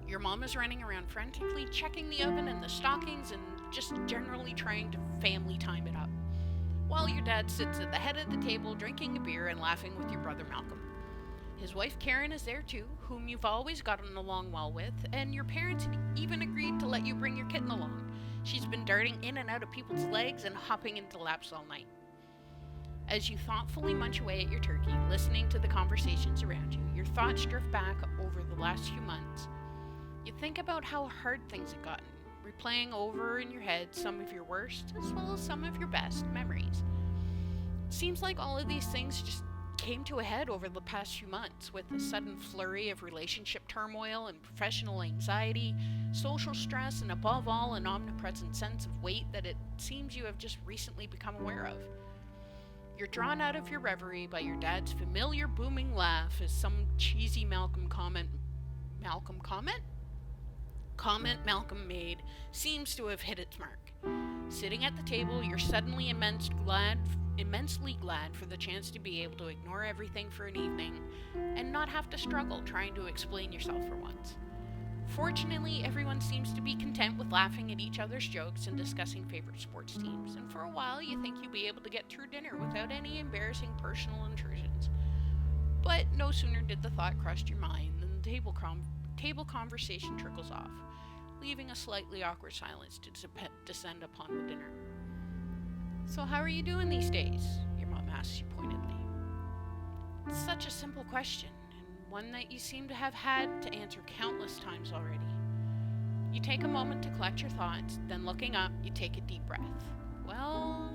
Your mom is running around frantically checking the oven and the stockings and just generally trying to family time it up, while your dad sits at the head of the table drinking a beer and laughing with your brother Malcolm. His wife Karen is there too, whom you've always gotten along well with, and your parents even agreed to let you bring your kitten along. She's been darting in and out of people's legs and hopping into laps all night. As you thoughtfully munch away at your turkey, listening to the conversations around you, your thoughts drift back over the last few months. You think about how hard things have gotten, replaying over in your head some of your worst as well as some of your best memories. It seems like all of these things just came to a head over the past few months with a sudden flurry of relationship turmoil and professional anxiety, social stress, and above all, an omnipresent sense of weight that it seems you have just recently become aware of. You're drawn out of your reverie by your dad's familiar booming laugh as some cheesy Malcolm made seems to have hit its mark. Sitting at the table, you're suddenly immensely glad for the chance to be able to ignore everything for an evening and not have to struggle trying to explain yourself for once. Fortunately, everyone seems to be content with laughing at each other's jokes and discussing favorite sports teams, and for a while you think you'll be able to get through dinner without any embarrassing personal intrusions. But no sooner did the thought cross your mind than the table conversation trickles off, leaving a slightly awkward silence to descend upon the dinner. "So how are you doing these days?" your mom asks you pointedly. It's such a simple question, and one that you seem to have had to answer countless times already. You take a moment to collect your thoughts, then looking up, you take a deep breath. Well,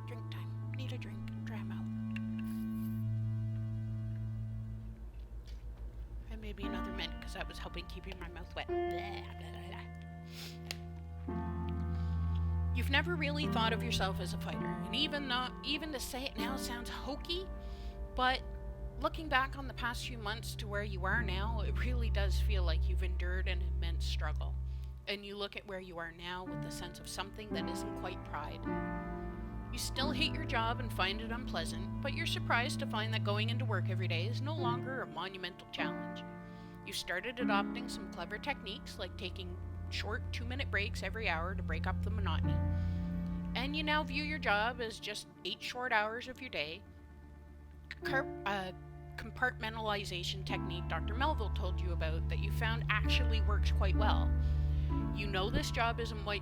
drink time. Need a drink. Dry mouth. And maybe another minute, because that was helping keeping my mouth wet. Blah, blah, blah, blah. You've never really thought of yourself as a fighter, and even to say it now sounds hokey, but looking back on the past few months to where you are now, it really does feel like you've endured an immense struggle, and you look at where you are now with a sense of something that isn't quite pride. You still hate your job and find it unpleasant, but you're surprised to find that going into work every day is no longer a monumental challenge. You've started adopting some clever techniques like taking short 2-minute breaks every hour to break up the monotony. And you now view your job as just 8 short hours of your day. Compartmentalization technique Dr. Melville told you about that you found actually works quite well. You know this job isn't what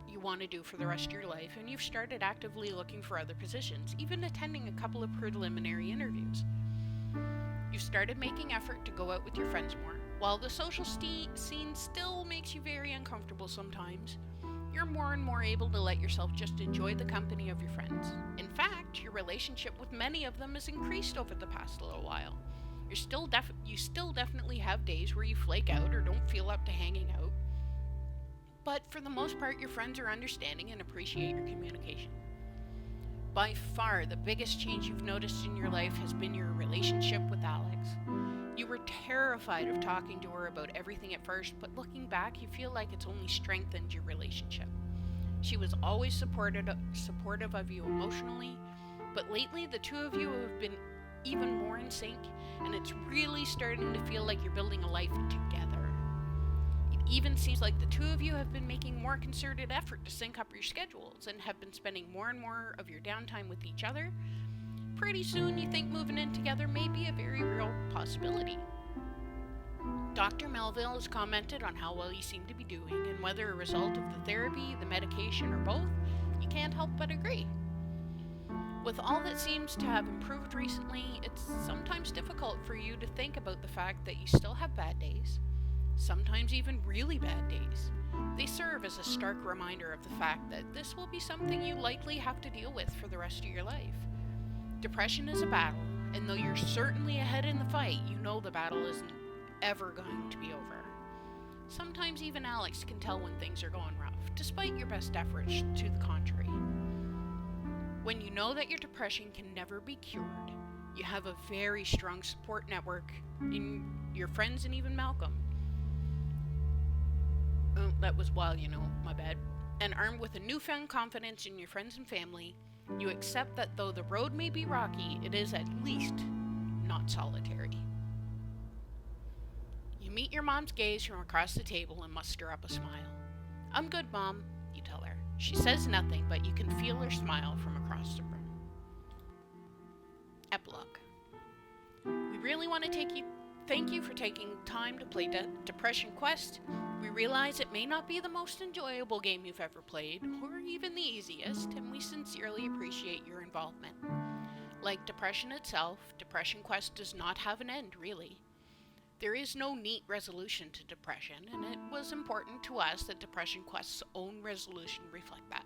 you want to do for the rest of your life, and you've started actively looking for other positions, even attending a couple of preliminary interviews. You've started making effort to go out with your friends more. While the social scene still makes you very uncomfortable sometimes, you're more and more able to let yourself just enjoy the company of your friends. In fact, your relationship with many of them has increased over the past little while. You still definitely have days where you flake out or don't feel up to hanging out, but for the most part, your friends are understanding and appreciate your communication. By far, the biggest change you've noticed in your life has been your relationship with Alex. You were terrified of talking to her about everything at first, but looking back, you feel like it's only strengthened your relationship. She was always supportive of you emotionally, but lately the two of you have been even more in sync, and it's really starting to feel like you're building a life together. It even seems like the two of you have been making more concerted effort to sync up your schedules and have been spending more and more of your downtime with each other. Pretty soon you think moving in together may be a very real possibility. Dr. Melville has commented on how well you seem to be doing, and whether a result of the therapy, the medication, or both, you can't help but agree. With all that seems to have improved recently, it's sometimes difficult for you to think about the fact that you still have bad days, sometimes even really bad days. They serve as a stark reminder of the fact that this will be something you likely have to deal with for the rest of your life. Depression is a battle, and though you're certainly ahead in the fight, you know the battle isn't ever going to be over. Sometimes even Alex can tell when things are going rough, despite your best efforts to the contrary. When you know that your depression can never be cured, you have a very strong support network in your friends and even Malcolm. Oh, that was my bad. And armed with a newfound confidence in your friends and family, you accept that though the road may be rocky, it is at least not solitary. You meet your mom's gaze from across the table and muster up a smile. "I'm good, Mom," you tell her. She says nothing, but you can feel her smile from across the room. Epilogue. We really want to thank you for taking time to play Depression Quest. We realize it may not be the most enjoyable game you've ever played, or even the easiest, and we sincerely appreciate your involvement. Like depression itself, Depression Quest does not have an end, really. There is no neat resolution to depression, and it was important to us that Depression Quest's own resolution reflect that.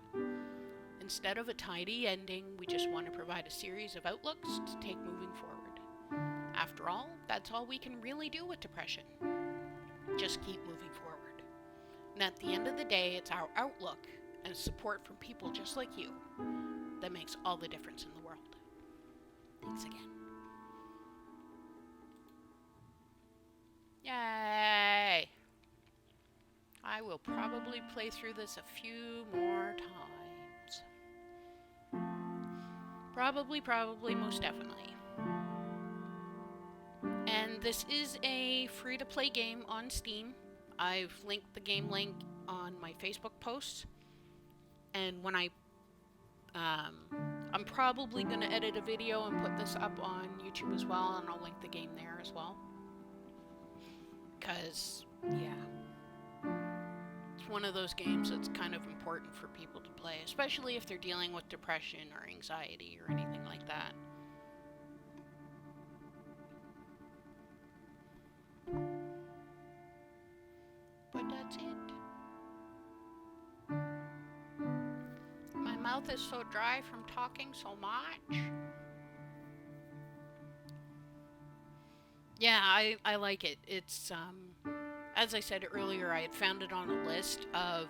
Instead of a tidy ending, we just want to provide a series of outlooks to take moving forward. After all, that's all we can really do with depression. Just keep moving forward. And at the end of the day, it's our outlook and support from people just like you that makes all the difference in the world. Thanks again. Yay! I will probably play through this a few more times. Probably, most definitely. And this is a free-to-play game on Steam. I've linked the game link on my Facebook posts. And when I'm probably going to edit a video and put this up on YouTube as well, and I'll link the game there as well. Because, it's one of those games that's kind of important for people to play, especially if they're dealing with depression or anxiety or anything like that. But that's it. My mouth is so dry from talking so much. Yeah, I like it. It's, as I said earlier, I had found it on a list of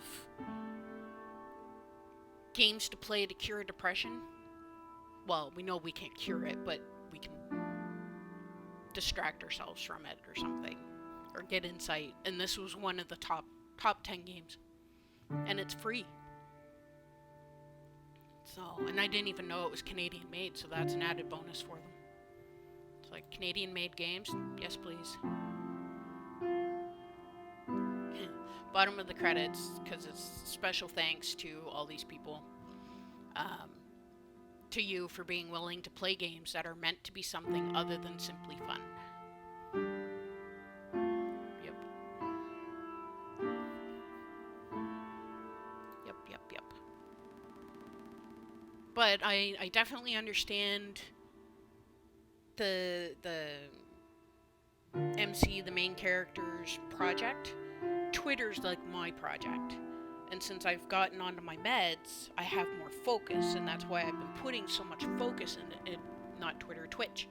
games to play to cure depression. Well, we know we can't cure it, but we can distract ourselves from it or something, or get insight. And this was one of the top 10 games, and it's free. So, and I didn't even know it was Canadian made, so that's an added bonus for them. It's like, Canadian made games? Yes, please. Bottom of the credits, because it's special thanks to all these people. To you for being willing to play games that are meant to be something other than simply fun. Yep. But I definitely understand the MC, the main character's project. Twitter's like my project. And since I've gotten onto my meds, I have more focus, and that's why I've been putting so much focus in it, not Twitter, Twitch.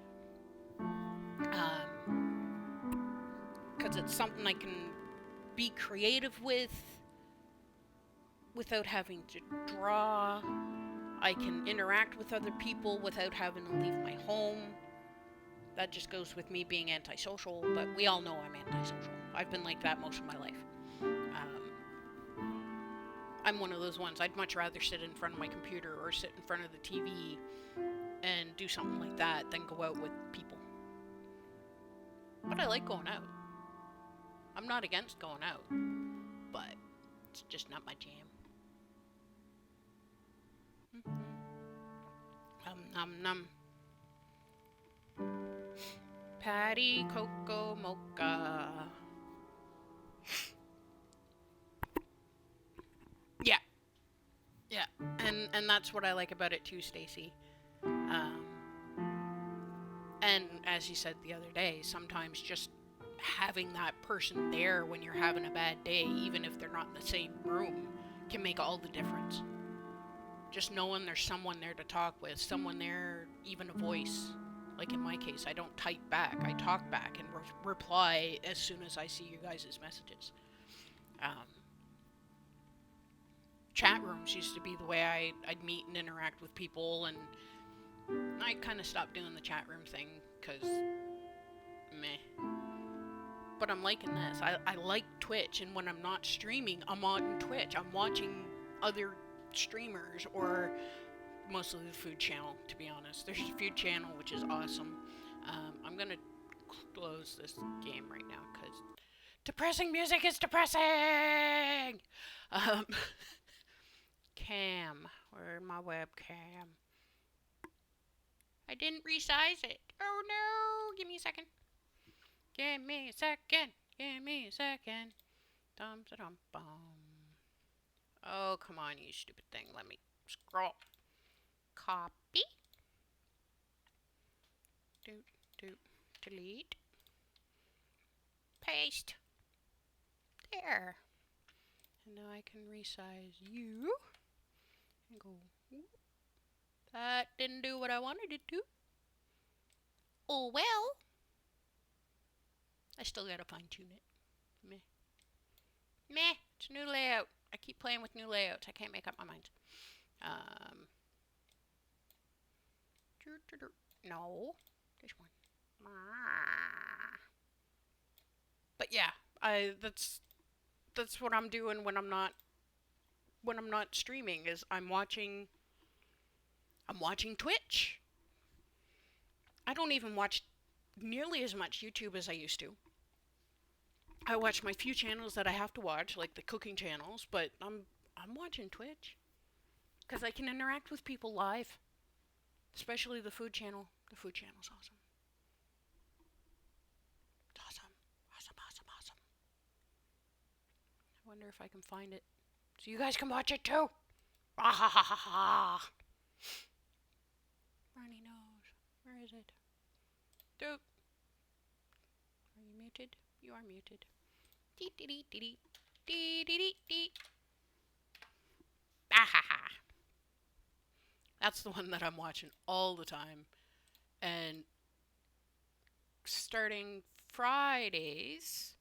Because it's something I can be creative with without having to draw. I can interact with other people without having to leave my home. That just goes with me being antisocial, but we all know I'm antisocial. I've been like that most of my life. I'm one of those ones. I'd much rather sit in front of my computer or sit in front of the TV and do something like that than go out with people. But I like going out. I'm not against going out, but it's just not my jam. Num. Patty Cocoa Mocha. Yeah, and that's what I like about it too, Stacy. And as you said the other day, sometimes just having that person there when you're having a bad day, even if they're not in the same room, can make all the difference. Just knowing there's someone there to talk with, someone there, even a voice. Like in my case, I don't type back, I talk back and reply as soon as I see you guys' messages. Um, Chat rooms used to be the way I'd meet and interact with people, and I kind of stopped doing the chat room thing because meh. But I'm liking this. I like Twitch, and when I'm not streaming, I'm on Twitch. I'm watching other streamers, or mostly the food channel, to be honest. There's a food channel, which is awesome. I'm going to close this game right now, because depressing music is depressing! Um, Cam. Where's my webcam? I didn't resize it. Oh no! Give me a second. Give me a second. Give me a second. Dum da dum bum. Oh, come on, you stupid thing. Let me scroll. Copy. Doot, doot. Delete. Paste. There. And now I can resize you. And go. Whoop. That didn't do what I wanted it to. Oh well. I still gotta fine tune it. Meh. Meh. It's a new layout. I keep playing with new layouts. I can't make up my mind. No. This one. But yeah, that's what I'm doing when I'm not streaming, is I'm watching Twitch. I don't even watch nearly as much YouTube as I used to. I watch my few channels that I have to watch, like the cooking channels, but I'm watching Twitch because I can interact with people live, especially the food channel. The food channel's awesome. It's awesome. Awesome, awesome, awesome. I wonder if I can find it so you guys can watch it too. Ah ha ha ha ha. Runny nose. Where is it? Doop. Are you muted? You are muted. Dee dee dee dee dee dee dee dee. Ah ha ha. That's the one that I'm watching all the time. And starting Fridays,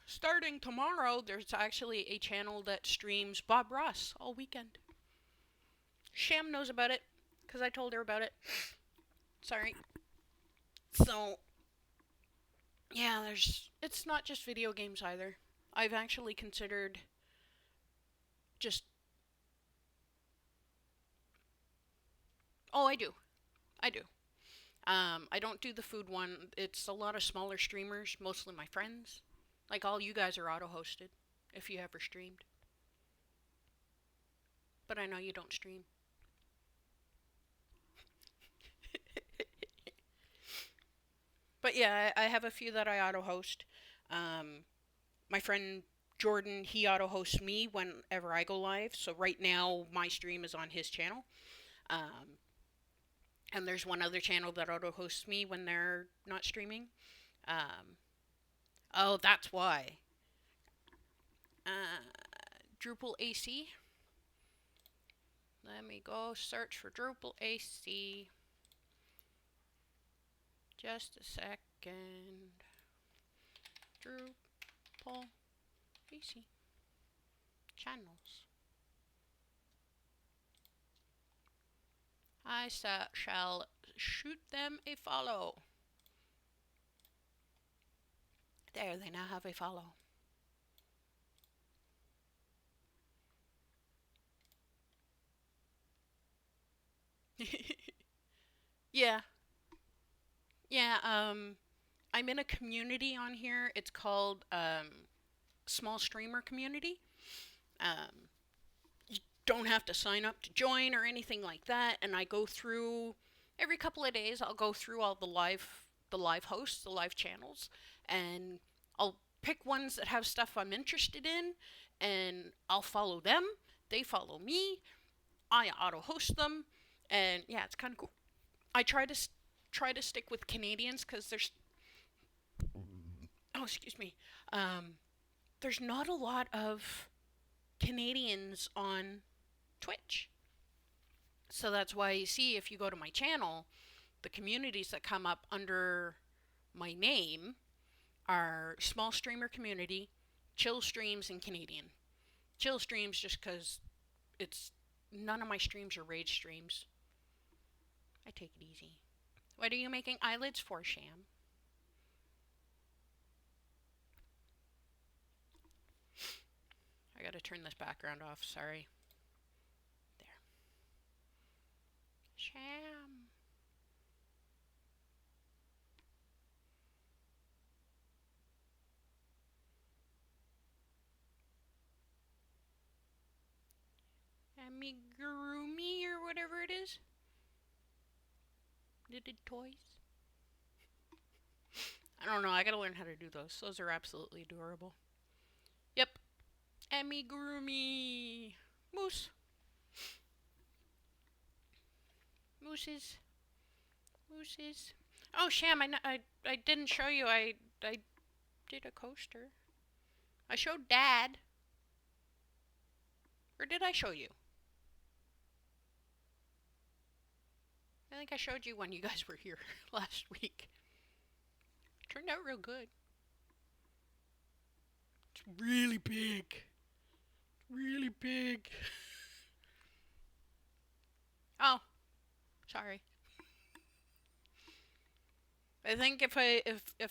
starting tomorrow, there's actually a channel that streams Bob Ross all weekend. Sham knows about it, because I told her about it. Sorry. So, yeah, it's not just video games either. I've actually considered just... Oh, I do. I don't do the food one. It's a lot of smaller streamers, mostly my friends. Like, all you guys are auto-hosted, if you ever streamed. But I know you don't stream. But yeah, I have a few that I auto-host. My friend Jordan, he auto-hosts me whenever I go live. So right now, my stream is on his channel. And there's one other channel that auto-hosts me when they're not streaming. Oh, that's why. Drupal AC. Let me go search for Drupal AC. Just a second. Drupal AC. Channels. I shall shoot them a follow. There, they now have a follow. Yeah. Yeah, I'm in a community on here. It's called Small Streamer Community. You don't have to sign up to join or anything like that. And I go through every couple of days. I'll go through all the live hosts, the live channels, and I'll pick ones that have stuff I'm interested in, and I'll follow them. They follow me. I auto host them, and yeah, it's kind of cool. I try to stick with Canadians because oh, excuse me, um, there's not a lot of Canadians on Twitch. So that's why you see if you go to my channel, the communities that come up under my name are small streamer community, chill streams, and Canadian. Chill streams just because it's none of my streams are rage streams. I take it easy. What are you making eyelids for, Sham? I gotta turn this background off, sorry. There. Sham. Amigurumi or whatever it is. Knitted toys. I don't know, I gotta learn how to do those. Those are absolutely adorable. Yep. Amigurumi. Moose. Mooses. Mooses. Oh, Sham, I didn't show you. I did a coaster. I showed Dad. Or did I show you? I think I showed you when you guys were here last week. Turned out real good. It's really big. Really big. Oh, sorry. I think if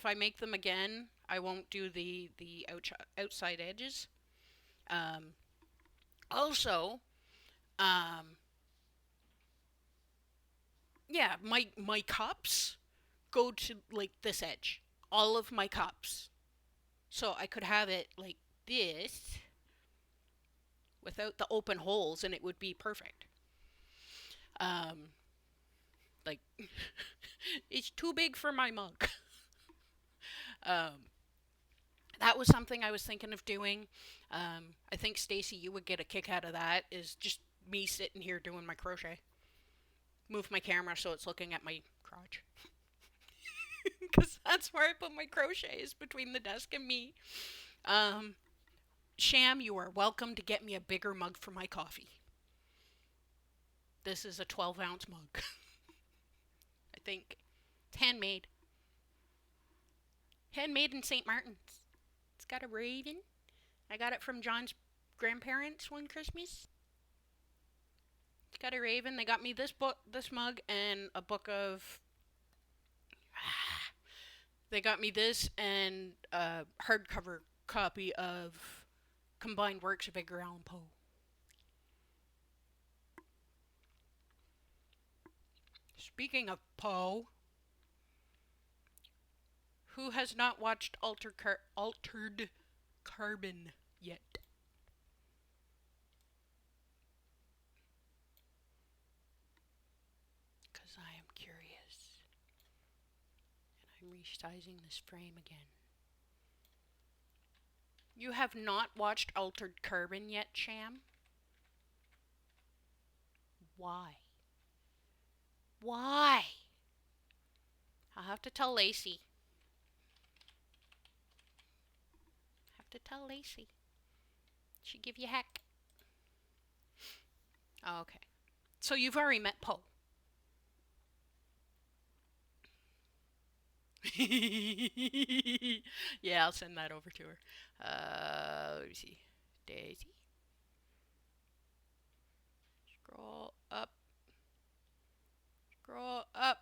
I make them again, I won't do the outside edges. Um, also, um, yeah, my cups go to like this edge. All of my cups. So I could have it like this without the open holes and it would be perfect. Um like it's too big for my mug. um that was something I was thinking of doing. I think Stacy, you would get a kick out of that. Is just me sitting here doing my crochet. Move my camera so it's looking at my crotch, because that's where I put my crochets between the desk and me. Um, Sham, you are welcome to get me a bigger mug for my coffee. This is a 12-ounce mug. I think it's handmade. Handmade in St. Martin's. It's got a raven. I got it from John's grandparents one Christmas. It's got a raven. They got me this mug, and a book of. They got me this and a hardcover copy of Combined Works of Edgar Allan Poe. Speaking of Poe, who has not watched Altered Carbon yet? Because I am curious. And I'm resizing this frame again. You have not watched Altered Carbon yet, Sham? Why? Why? I'll have to tell Lacey. Have to tell Lacey. She give you heck. Oh, okay. So you've already met Poe. Yeah, I'll send that over to her. Let me see. Daisy. Scroll up. Scroll up.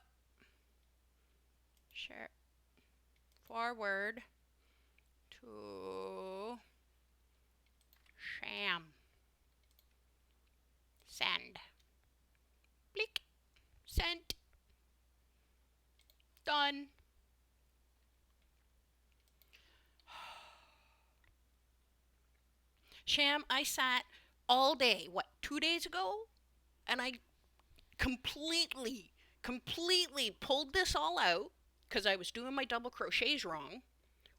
Share. Forward to Sham. Send. Blick. Sent. Done. Sham, I sat all day, 2 days ago? And I completely pulled this all out because I was doing my double crochets wrong,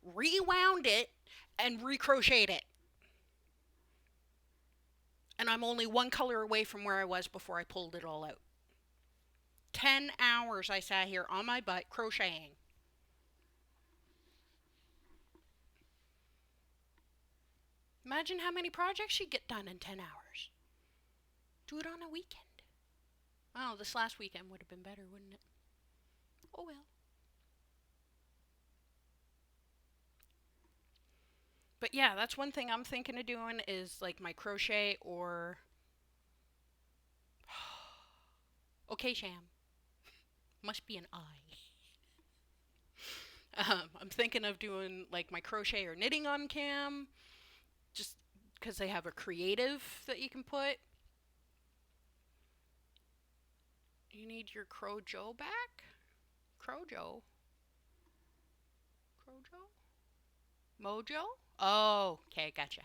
rewound it, and recrocheted it. And I'm only one color away from where I was before I pulled it all out. 10 hours I sat here on my butt crocheting. Imagine how many projects you get done in 10 hours. Do it on a weekend. Oh, this last weekend would have been better, wouldn't it? Oh well. But yeah, that's one thing I'm thinking of doing is like my crochet or. Okay, Sham. Must be an I. I'm thinking of doing like my crochet or knitting on cam, just because they have a creative that you can put. You need your Crojo back? Crojo? Crojo? Mojo? Oh, okay, gotcha.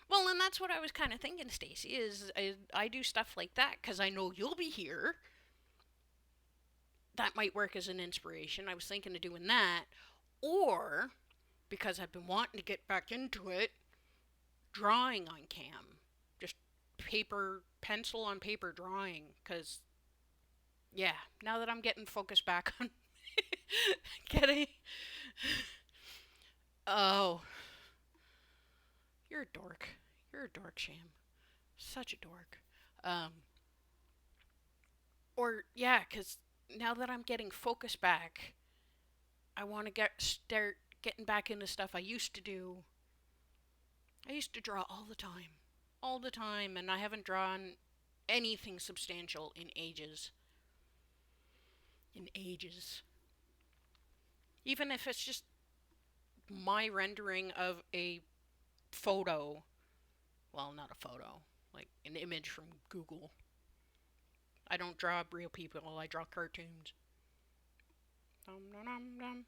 Well, and that's what I was kind of thinking, Stacy, is I do stuff like that because I know you'll be here. That might work as an inspiration. I was thinking of doing that. Or, because I've been wanting to get back into it, drawing on cam. Just pencil on paper drawing. Because, yeah, now that I'm getting focused back on getting. Oh, you're a dork. You're a dork, Sham. Such a dork. Um, or, yeah, because now that I'm getting focused back, I want to start getting back into stuff I used to do. I used to draw all the time. All the time, and I haven't drawn anything substantial in ages. In ages. Even if it's just my rendering of a photo. Well, not a photo. Like an image from Google. I don't draw real people, I draw cartoons. Dum, dum, dum, dum.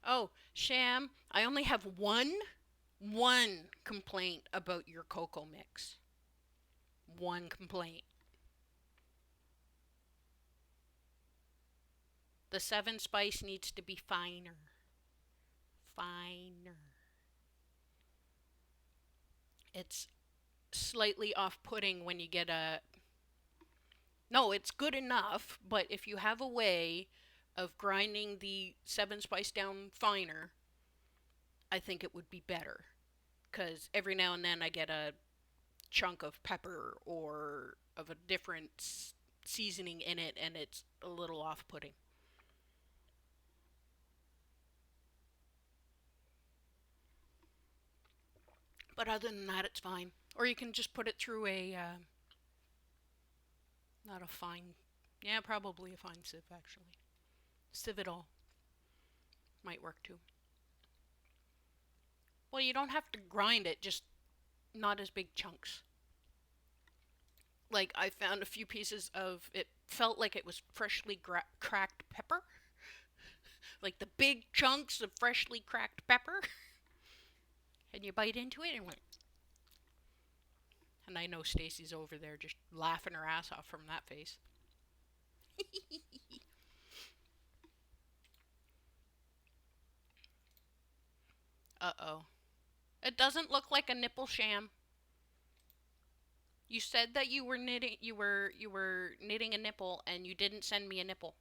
Oh, Sham, I only have one complaint about your cocoa mix. One complaint. The 7 spice needs to be finer. Finer. It's slightly off-putting when you get a... No, it's good enough, but if you have a way of grinding the 7 spice down finer, I think it would be better. Because every now and then I get a chunk of pepper or of a different seasoning in it, and it's a little off-putting. But other than that, it's fine. Or you can just put it through not a fine, yeah, probably a fine sieve actually. Sieve it all. Might work too. Well, you don't have to grind it, just not as big chunks. Like, I found a few pieces of it, felt like it was freshly cracked pepper. Like the big chunks of freshly cracked pepper. And you bite into it and went. And I know Stacy's over there just laughing her ass off from that face. Uh-oh. It doesn't look like a nipple, Sham. You said that you were knitting a nipple and you didn't send me a nipple.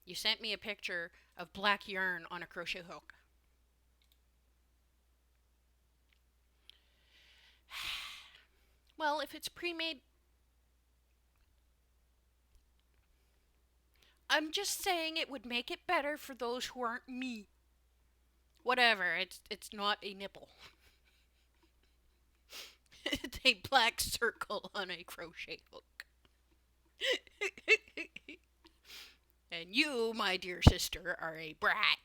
You sent me a picture of black yarn on a crochet hook. Well, if it's pre-made, I'm just saying it would make it better for those who aren't me. Whatever, it's not a nipple. It's a black circle on a crochet hook. And you, my dear sister, are a brat.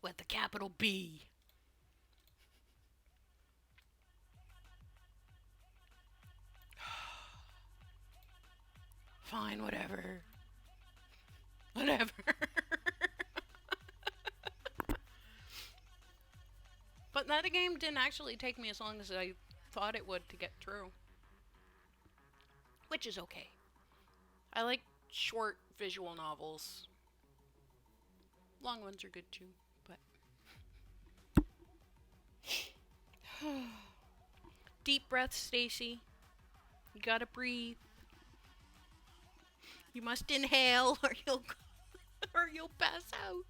With a capital B. Fine, whatever. Whatever. But that game didn't actually take me as long as I thought it would to get through. Which is okay. I like short visual novels. Long ones are good too, but... Deep breath, Stacy. You gotta breathe. You must inhale or you'll pass out.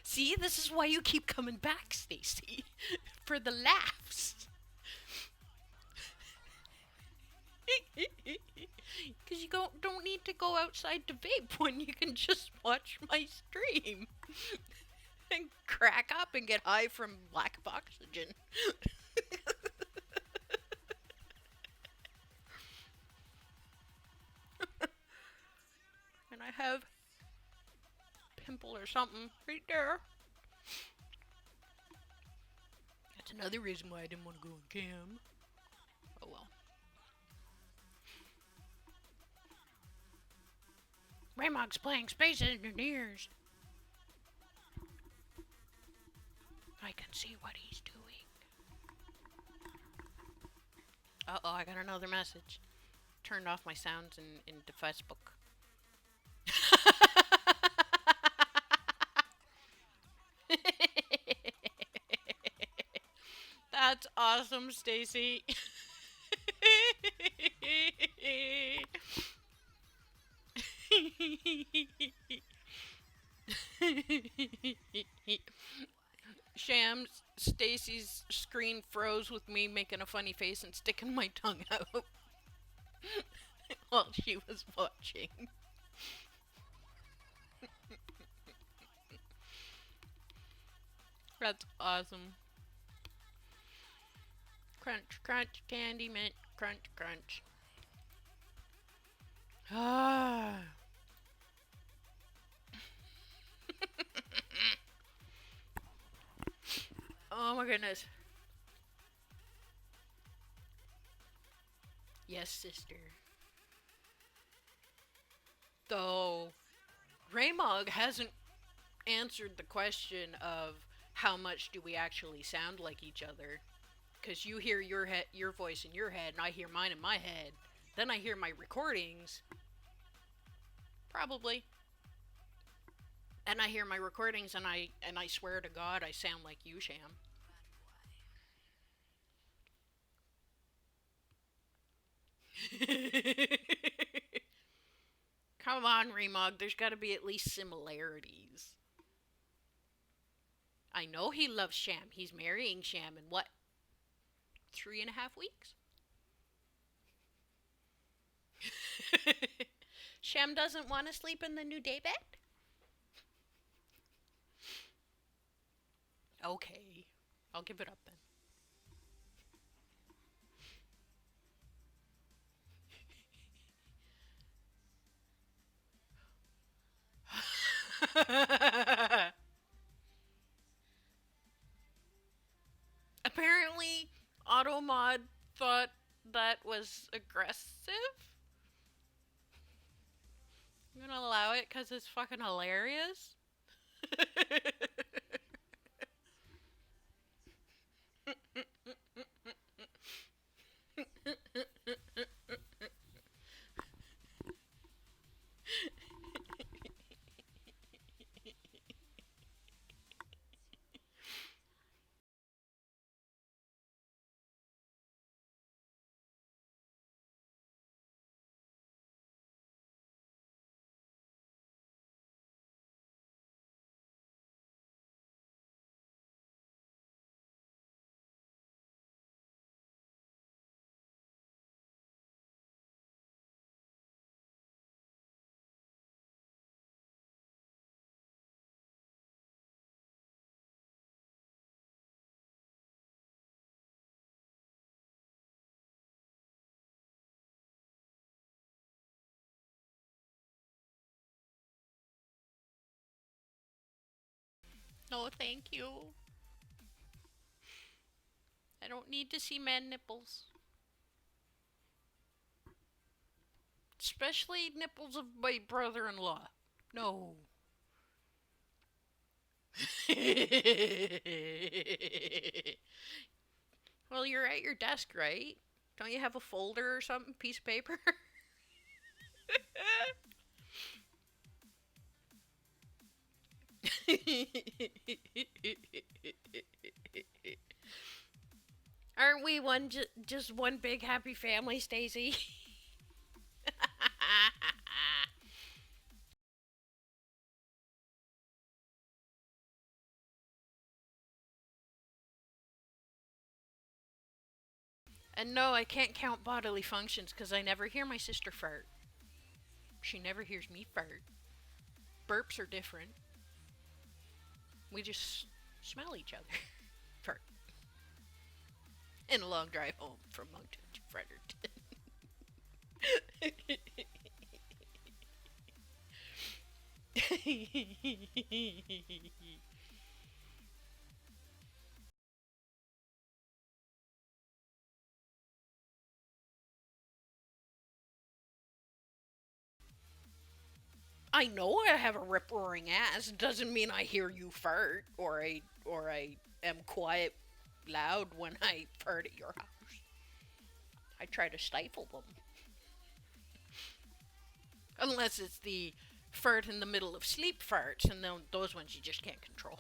See, this is why you keep coming back, Stacy. For the laughs. Because you don't need to go outside to vape when you can just watch my stream. And crack up and get high from lack of oxygen. And I have pimple or something right there. That's another reason why I didn't want to go on cam. Oh well. Raymog's playing Space Engineers. I can see what he's doing. Uh-oh, I got another message. Turned off my sounds in the Facebook. That's awesome, Stacy. Shams, Stacy's screen froze with me making a funny face and sticking my tongue out while she was watching. That's awesome. Crunch, crunch, candy mint, crunch, crunch. Ah. Oh my goodness. Yes, sister. Though Raymog hasn't answered the question of how much do we actually sound like each other. Because you hear your voice in your head, and I hear mine in my head. Then I hear my recordings. Probably. And I hear my recordings, and I swear to God, I sound like you, Sham. Come on, Remog. There's got to be at least similarities. I know he loves Sham. He's marrying Sham in what? 3.5 weeks? Sham doesn't want to sleep in the new day bed? Okay. I'll give it up then. Apparently, Automod thought that was aggressive. I'm gonna allow it because it's fucking hilarious. No, thank you. I don't need to see man nipples. Especially nipples of my brother-in-law. No. Well, you're at your desk, right? Don't you have a folder or something? Piece of paper? Aren't we just one big happy family, Stacy? And no, I can't count bodily functions because I never hear my sister fart. She never hears me fart. Burps are different. We just smell each other. Fart. In a long drive home from Moncton to Fredericton. I know I have a rip roaring ass. Doesn't mean I hear you fart or I am quiet loud when I fart at your house. I try to stifle them. Unless it's the fart in the middle of sleep farts, and then those ones you just can't control.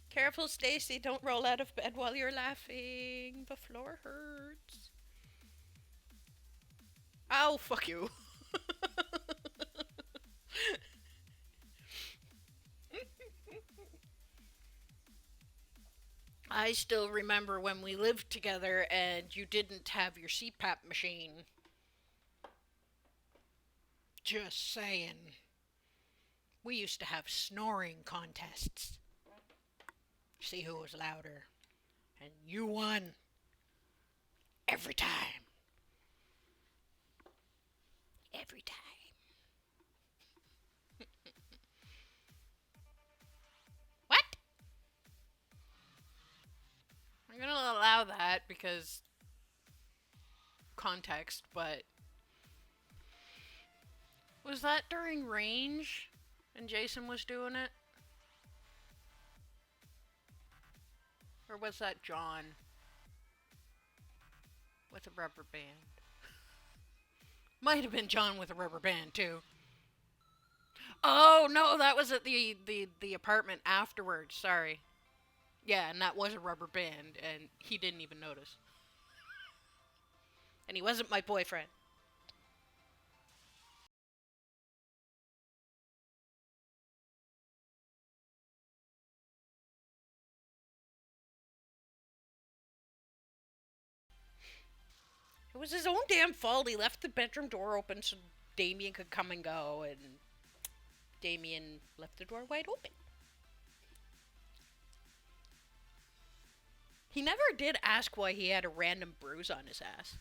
Careful, Stacy, don't roll out of bed while you're laughing. The floor hurts. Ow, fuck you. I still remember when we lived together and you didn't have your CPAP machine. Just saying. We used to have snoring contests. See who was louder. And you won. Every time. Every time. What? I'm gonna allow that because context, but was that during range and Jason was doing it? Or was that John with a rubber band? Might have been John with a rubber band too. Oh no, that was at the apartment afterwards. Sorry. Yeah, and that was a rubber band, and he didn't even notice. And he wasn't my boyfriend. It was his own damn fault. He left the bedroom door open so Damien could come and go, and Damien left the door wide open. He never did ask why he had a random bruise on his ass.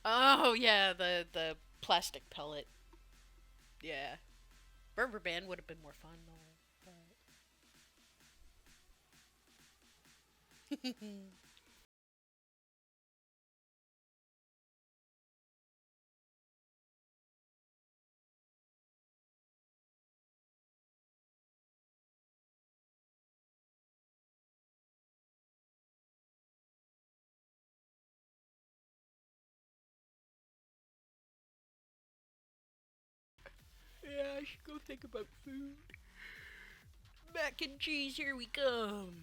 Oh yeah, the plastic pellet. Yeah, rubber band would have been more fun though. But yeah, I should go think about food. Mac and cheese, here we come.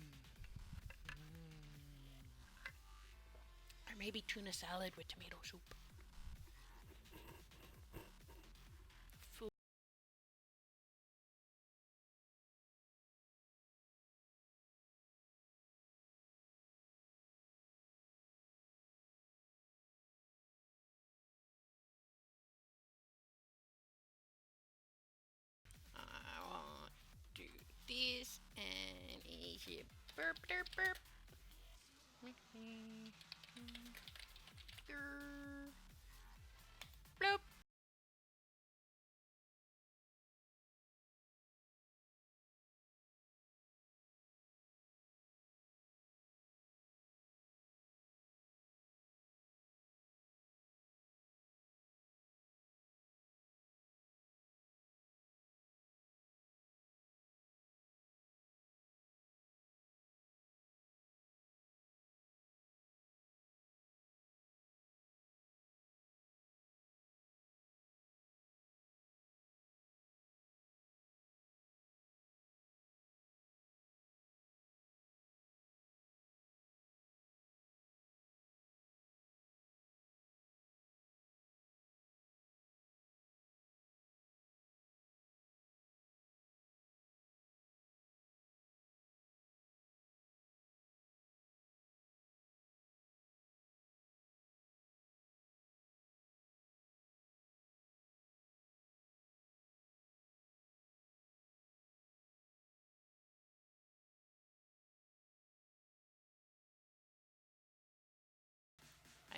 Or maybe tuna salad with tomato soup. Food. I want to do this and easy burp burp burp. Bloop.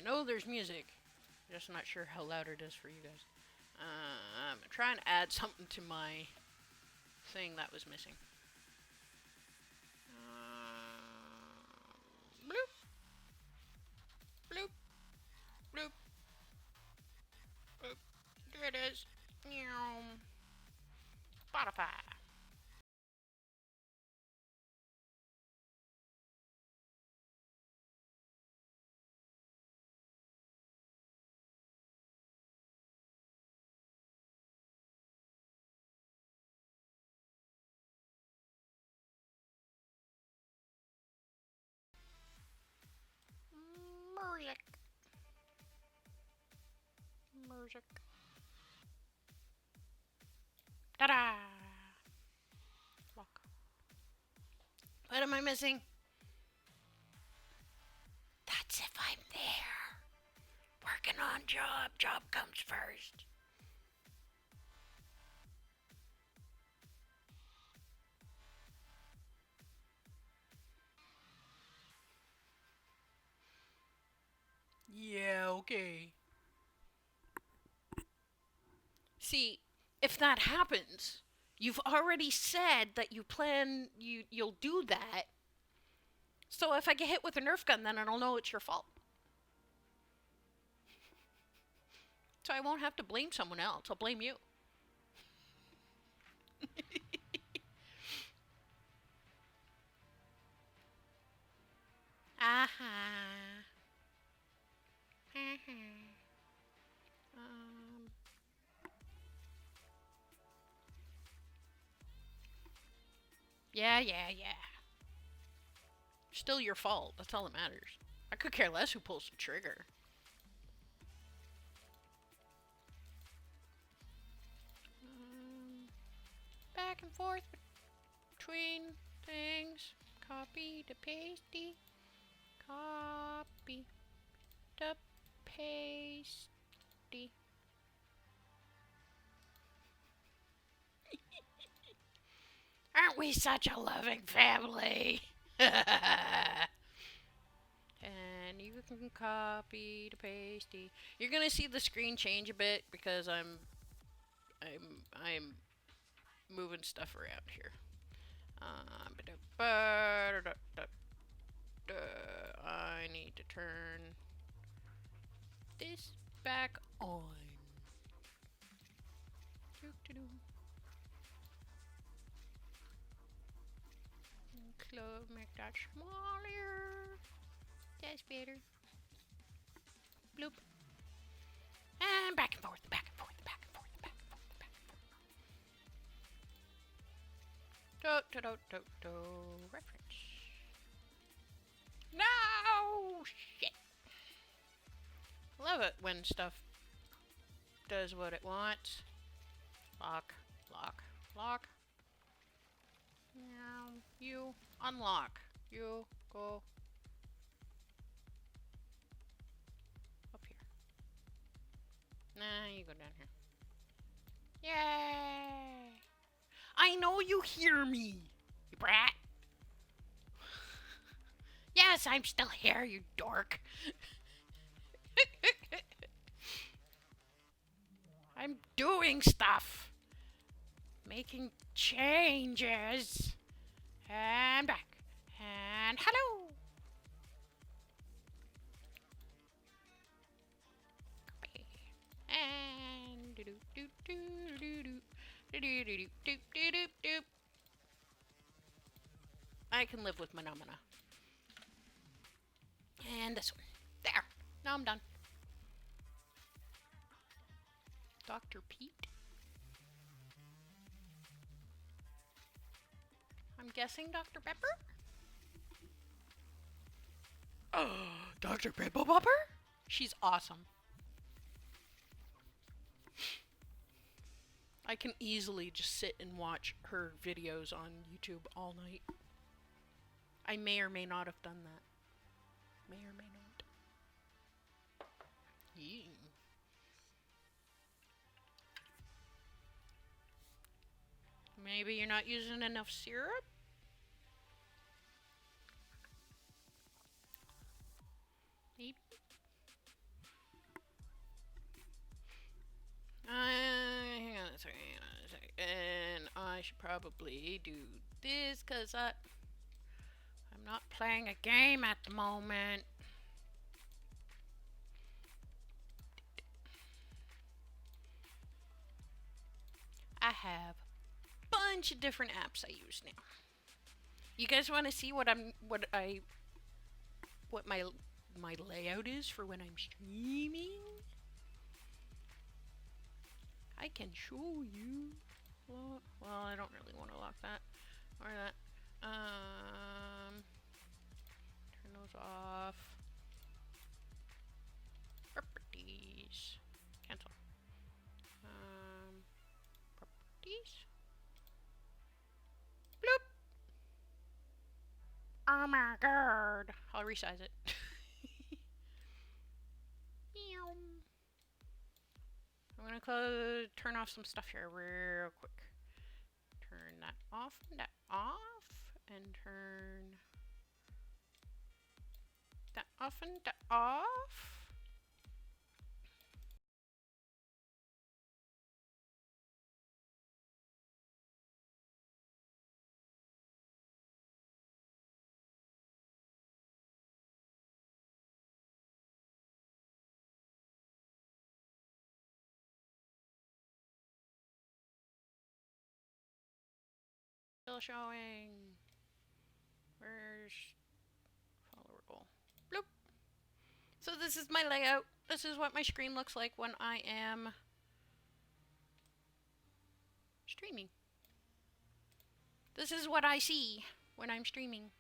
know there's music. Just not sure how loud it is for you guys. I'm trying to add something to my thing that was missing. Bloop. Bloop. Bloop. Bloop. There it is. Spotify. Music. Music. Ta-da! Look. What am I missing? That's if I'm there. Working on job. Job comes first. Yeah, okay. See, if that happens, you've already said that you'll do that. So if I get hit with a Nerf gun, then I'll know it's your fault. So I won't have to blame someone else. I'll blame you. Aha. um, yeah. Still your fault. That's all that matters. I could care less who pulls the trigger. Back and forth between things. Copy to pasty. Copy to pasty. Aren't we such a loving family? And you can copy to pasty. You're gonna see the screen change a bit because I'm moving stuff around here. I need to turn this back on. Make that smaller. That's better. Bloop. And back and forth, back and forth, back and forth, back and forth, back and forth. Do. Reference. No! Shit. Love it when stuff does what it wants. Lock. Now, you unlock. You go up here. Nah, you go down here. Yay! I know you hear me, you brat. Yes, I'm still here, you dork. I'm doing stuff. Making changes. And back. And hello. Copy. And do. I can live with Manamana. And this one. There. Now I'm done. Dr. Pete? I'm guessing Dr. Pepper? Oh, Dr. Pepper Popper? She's awesome. I can easily just sit and watch her videos on YouTube all night. I may or may not have done that. May or may not. Yeah. Maybe you're not using enough syrup? Maybe. And I should probably do this because I'm not playing a game at the moment. I have a bunch of different apps I use now. You guys want to see what my layout is for when I'm streaming? I can show you. Well, I don't really want to lock that or that. Turn those off. Properties. Cancel. Properties. Bloop. Oh my god. I'll resize it. I'm gonna turn off some stuff here real quick. Turn that off, and turn that off and that off. Still showing. Where's follower goal? Bloop. So this is my layout. This is what my screen looks like when I am streaming. This is what I see when I'm streaming.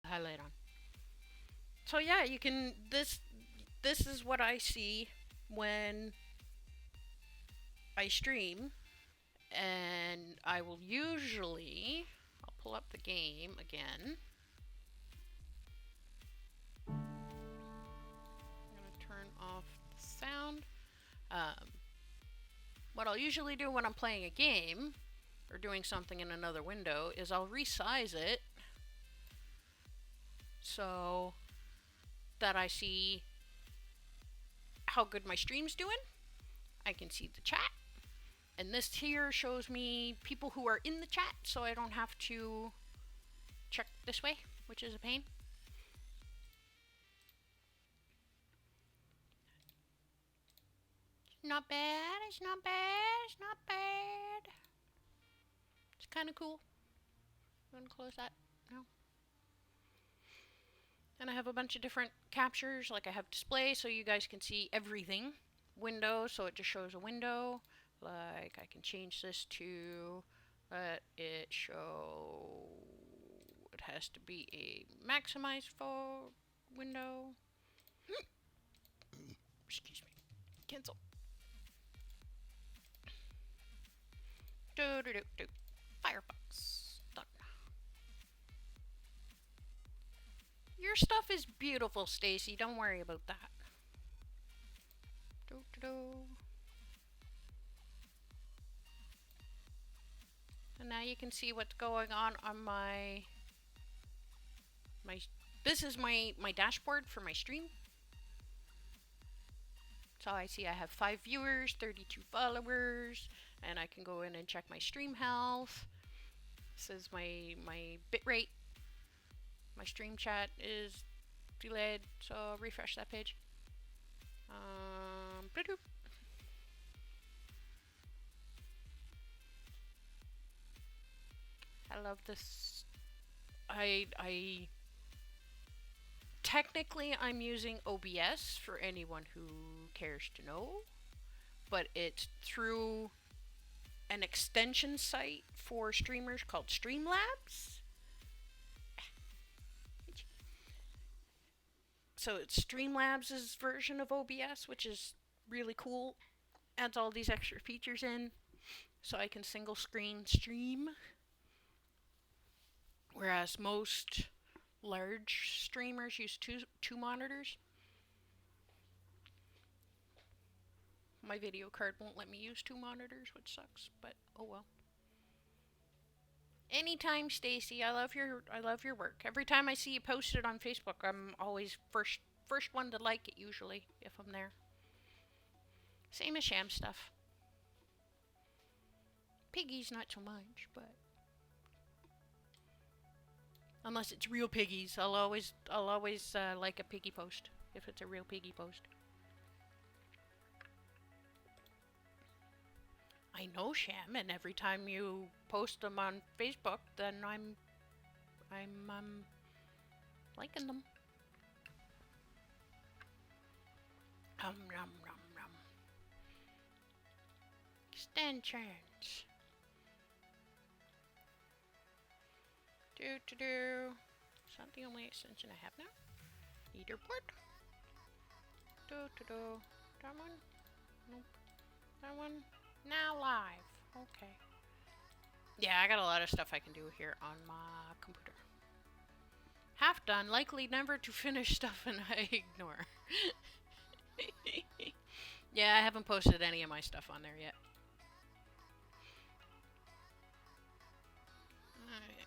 Highlight on. So yeah, you can this is what I see when I stream, and I will usually I'll pull up the game again. I'm gonna turn off the sound. What I'll usually do when I'm playing a game or doing something in another window is I'll resize it so that I see how good my stream's doing. I can see the chat. And this here shows me people who are in the chat, so I don't have to check this way, which is a pain. Not bad, it's not bad, it's not bad. It's kind of cool. I'm gonna close that now. And I have a bunch of different captures, like I have display so you guys can see everything. Window, so it just shows a window. Like I can change this to let it show, it has to be a maximized window. Excuse me. Cancel. Firefox. Done. Your stuff is beautiful, Stacy. Don't worry about that. And now you can see what's going on my this is my dashboard for my stream. So I see I have 5 viewers, 32 followers, and I can go in and check my stream health. This is my bitrate. My stream chat is delayed, so I'll refresh that page. I love this. I technically I'm using OBS for anyone who cares to know, but it's through an extension site for streamers called Streamlabs. So it's Streamlabs' version of OBS, which is really cool. Adds all these extra features in, so I can single screen stream. Whereas most large streamers use two monitors. My video card won't let me use two monitors, which sucks, but oh well. Anytime, Stacy. I love your work. Every time I see you post it on Facebook, I'm always first one to like it usually if I'm there. Same as Sham stuff. Piggies not so much, but unless it's real piggies, I'll always like a piggy post if it's a real piggy post. I know, Sham, and every time you post them on Facebook, then I'm liking them. Nom nom nom. Extensions. Is that the only extension I have now? Leaderboard. That one. Nope. That one. Now live. Okay. Yeah, I got a lot of stuff I can do here on my computer. Half done, likely never to finish stuff and I ignore. Yeah, I haven't posted any of my stuff on there yet. Alright.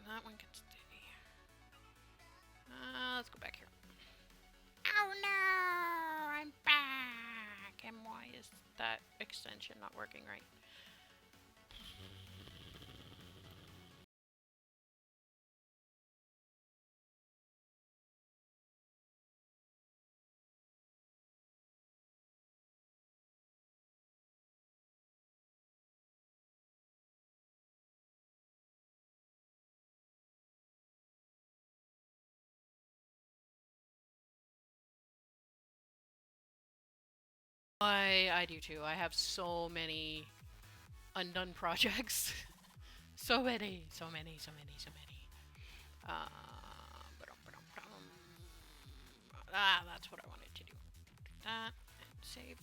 That one gets steady. Let's go back here. Oh no! I'm back! And why is that extension not working right? I do too. I have so many undone projects. So many. That's what I wanted to do. That and save.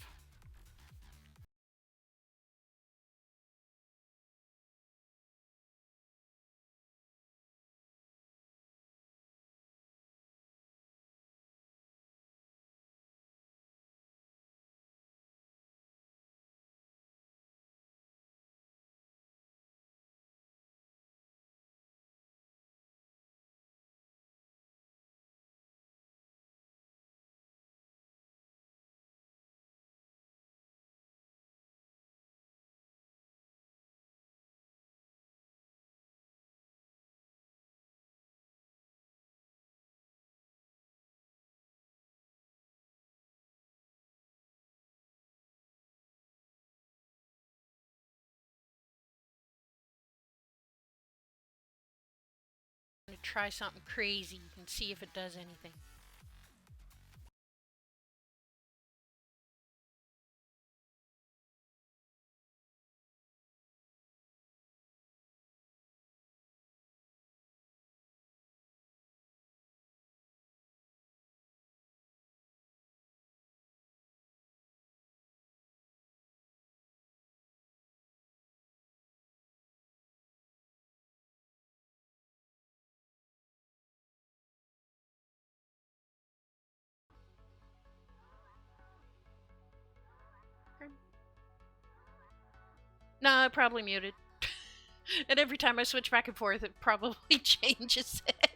I'm gonna try something crazy and see if it does anything. No, probably muted. And every time I switch back and forth, it probably changes it.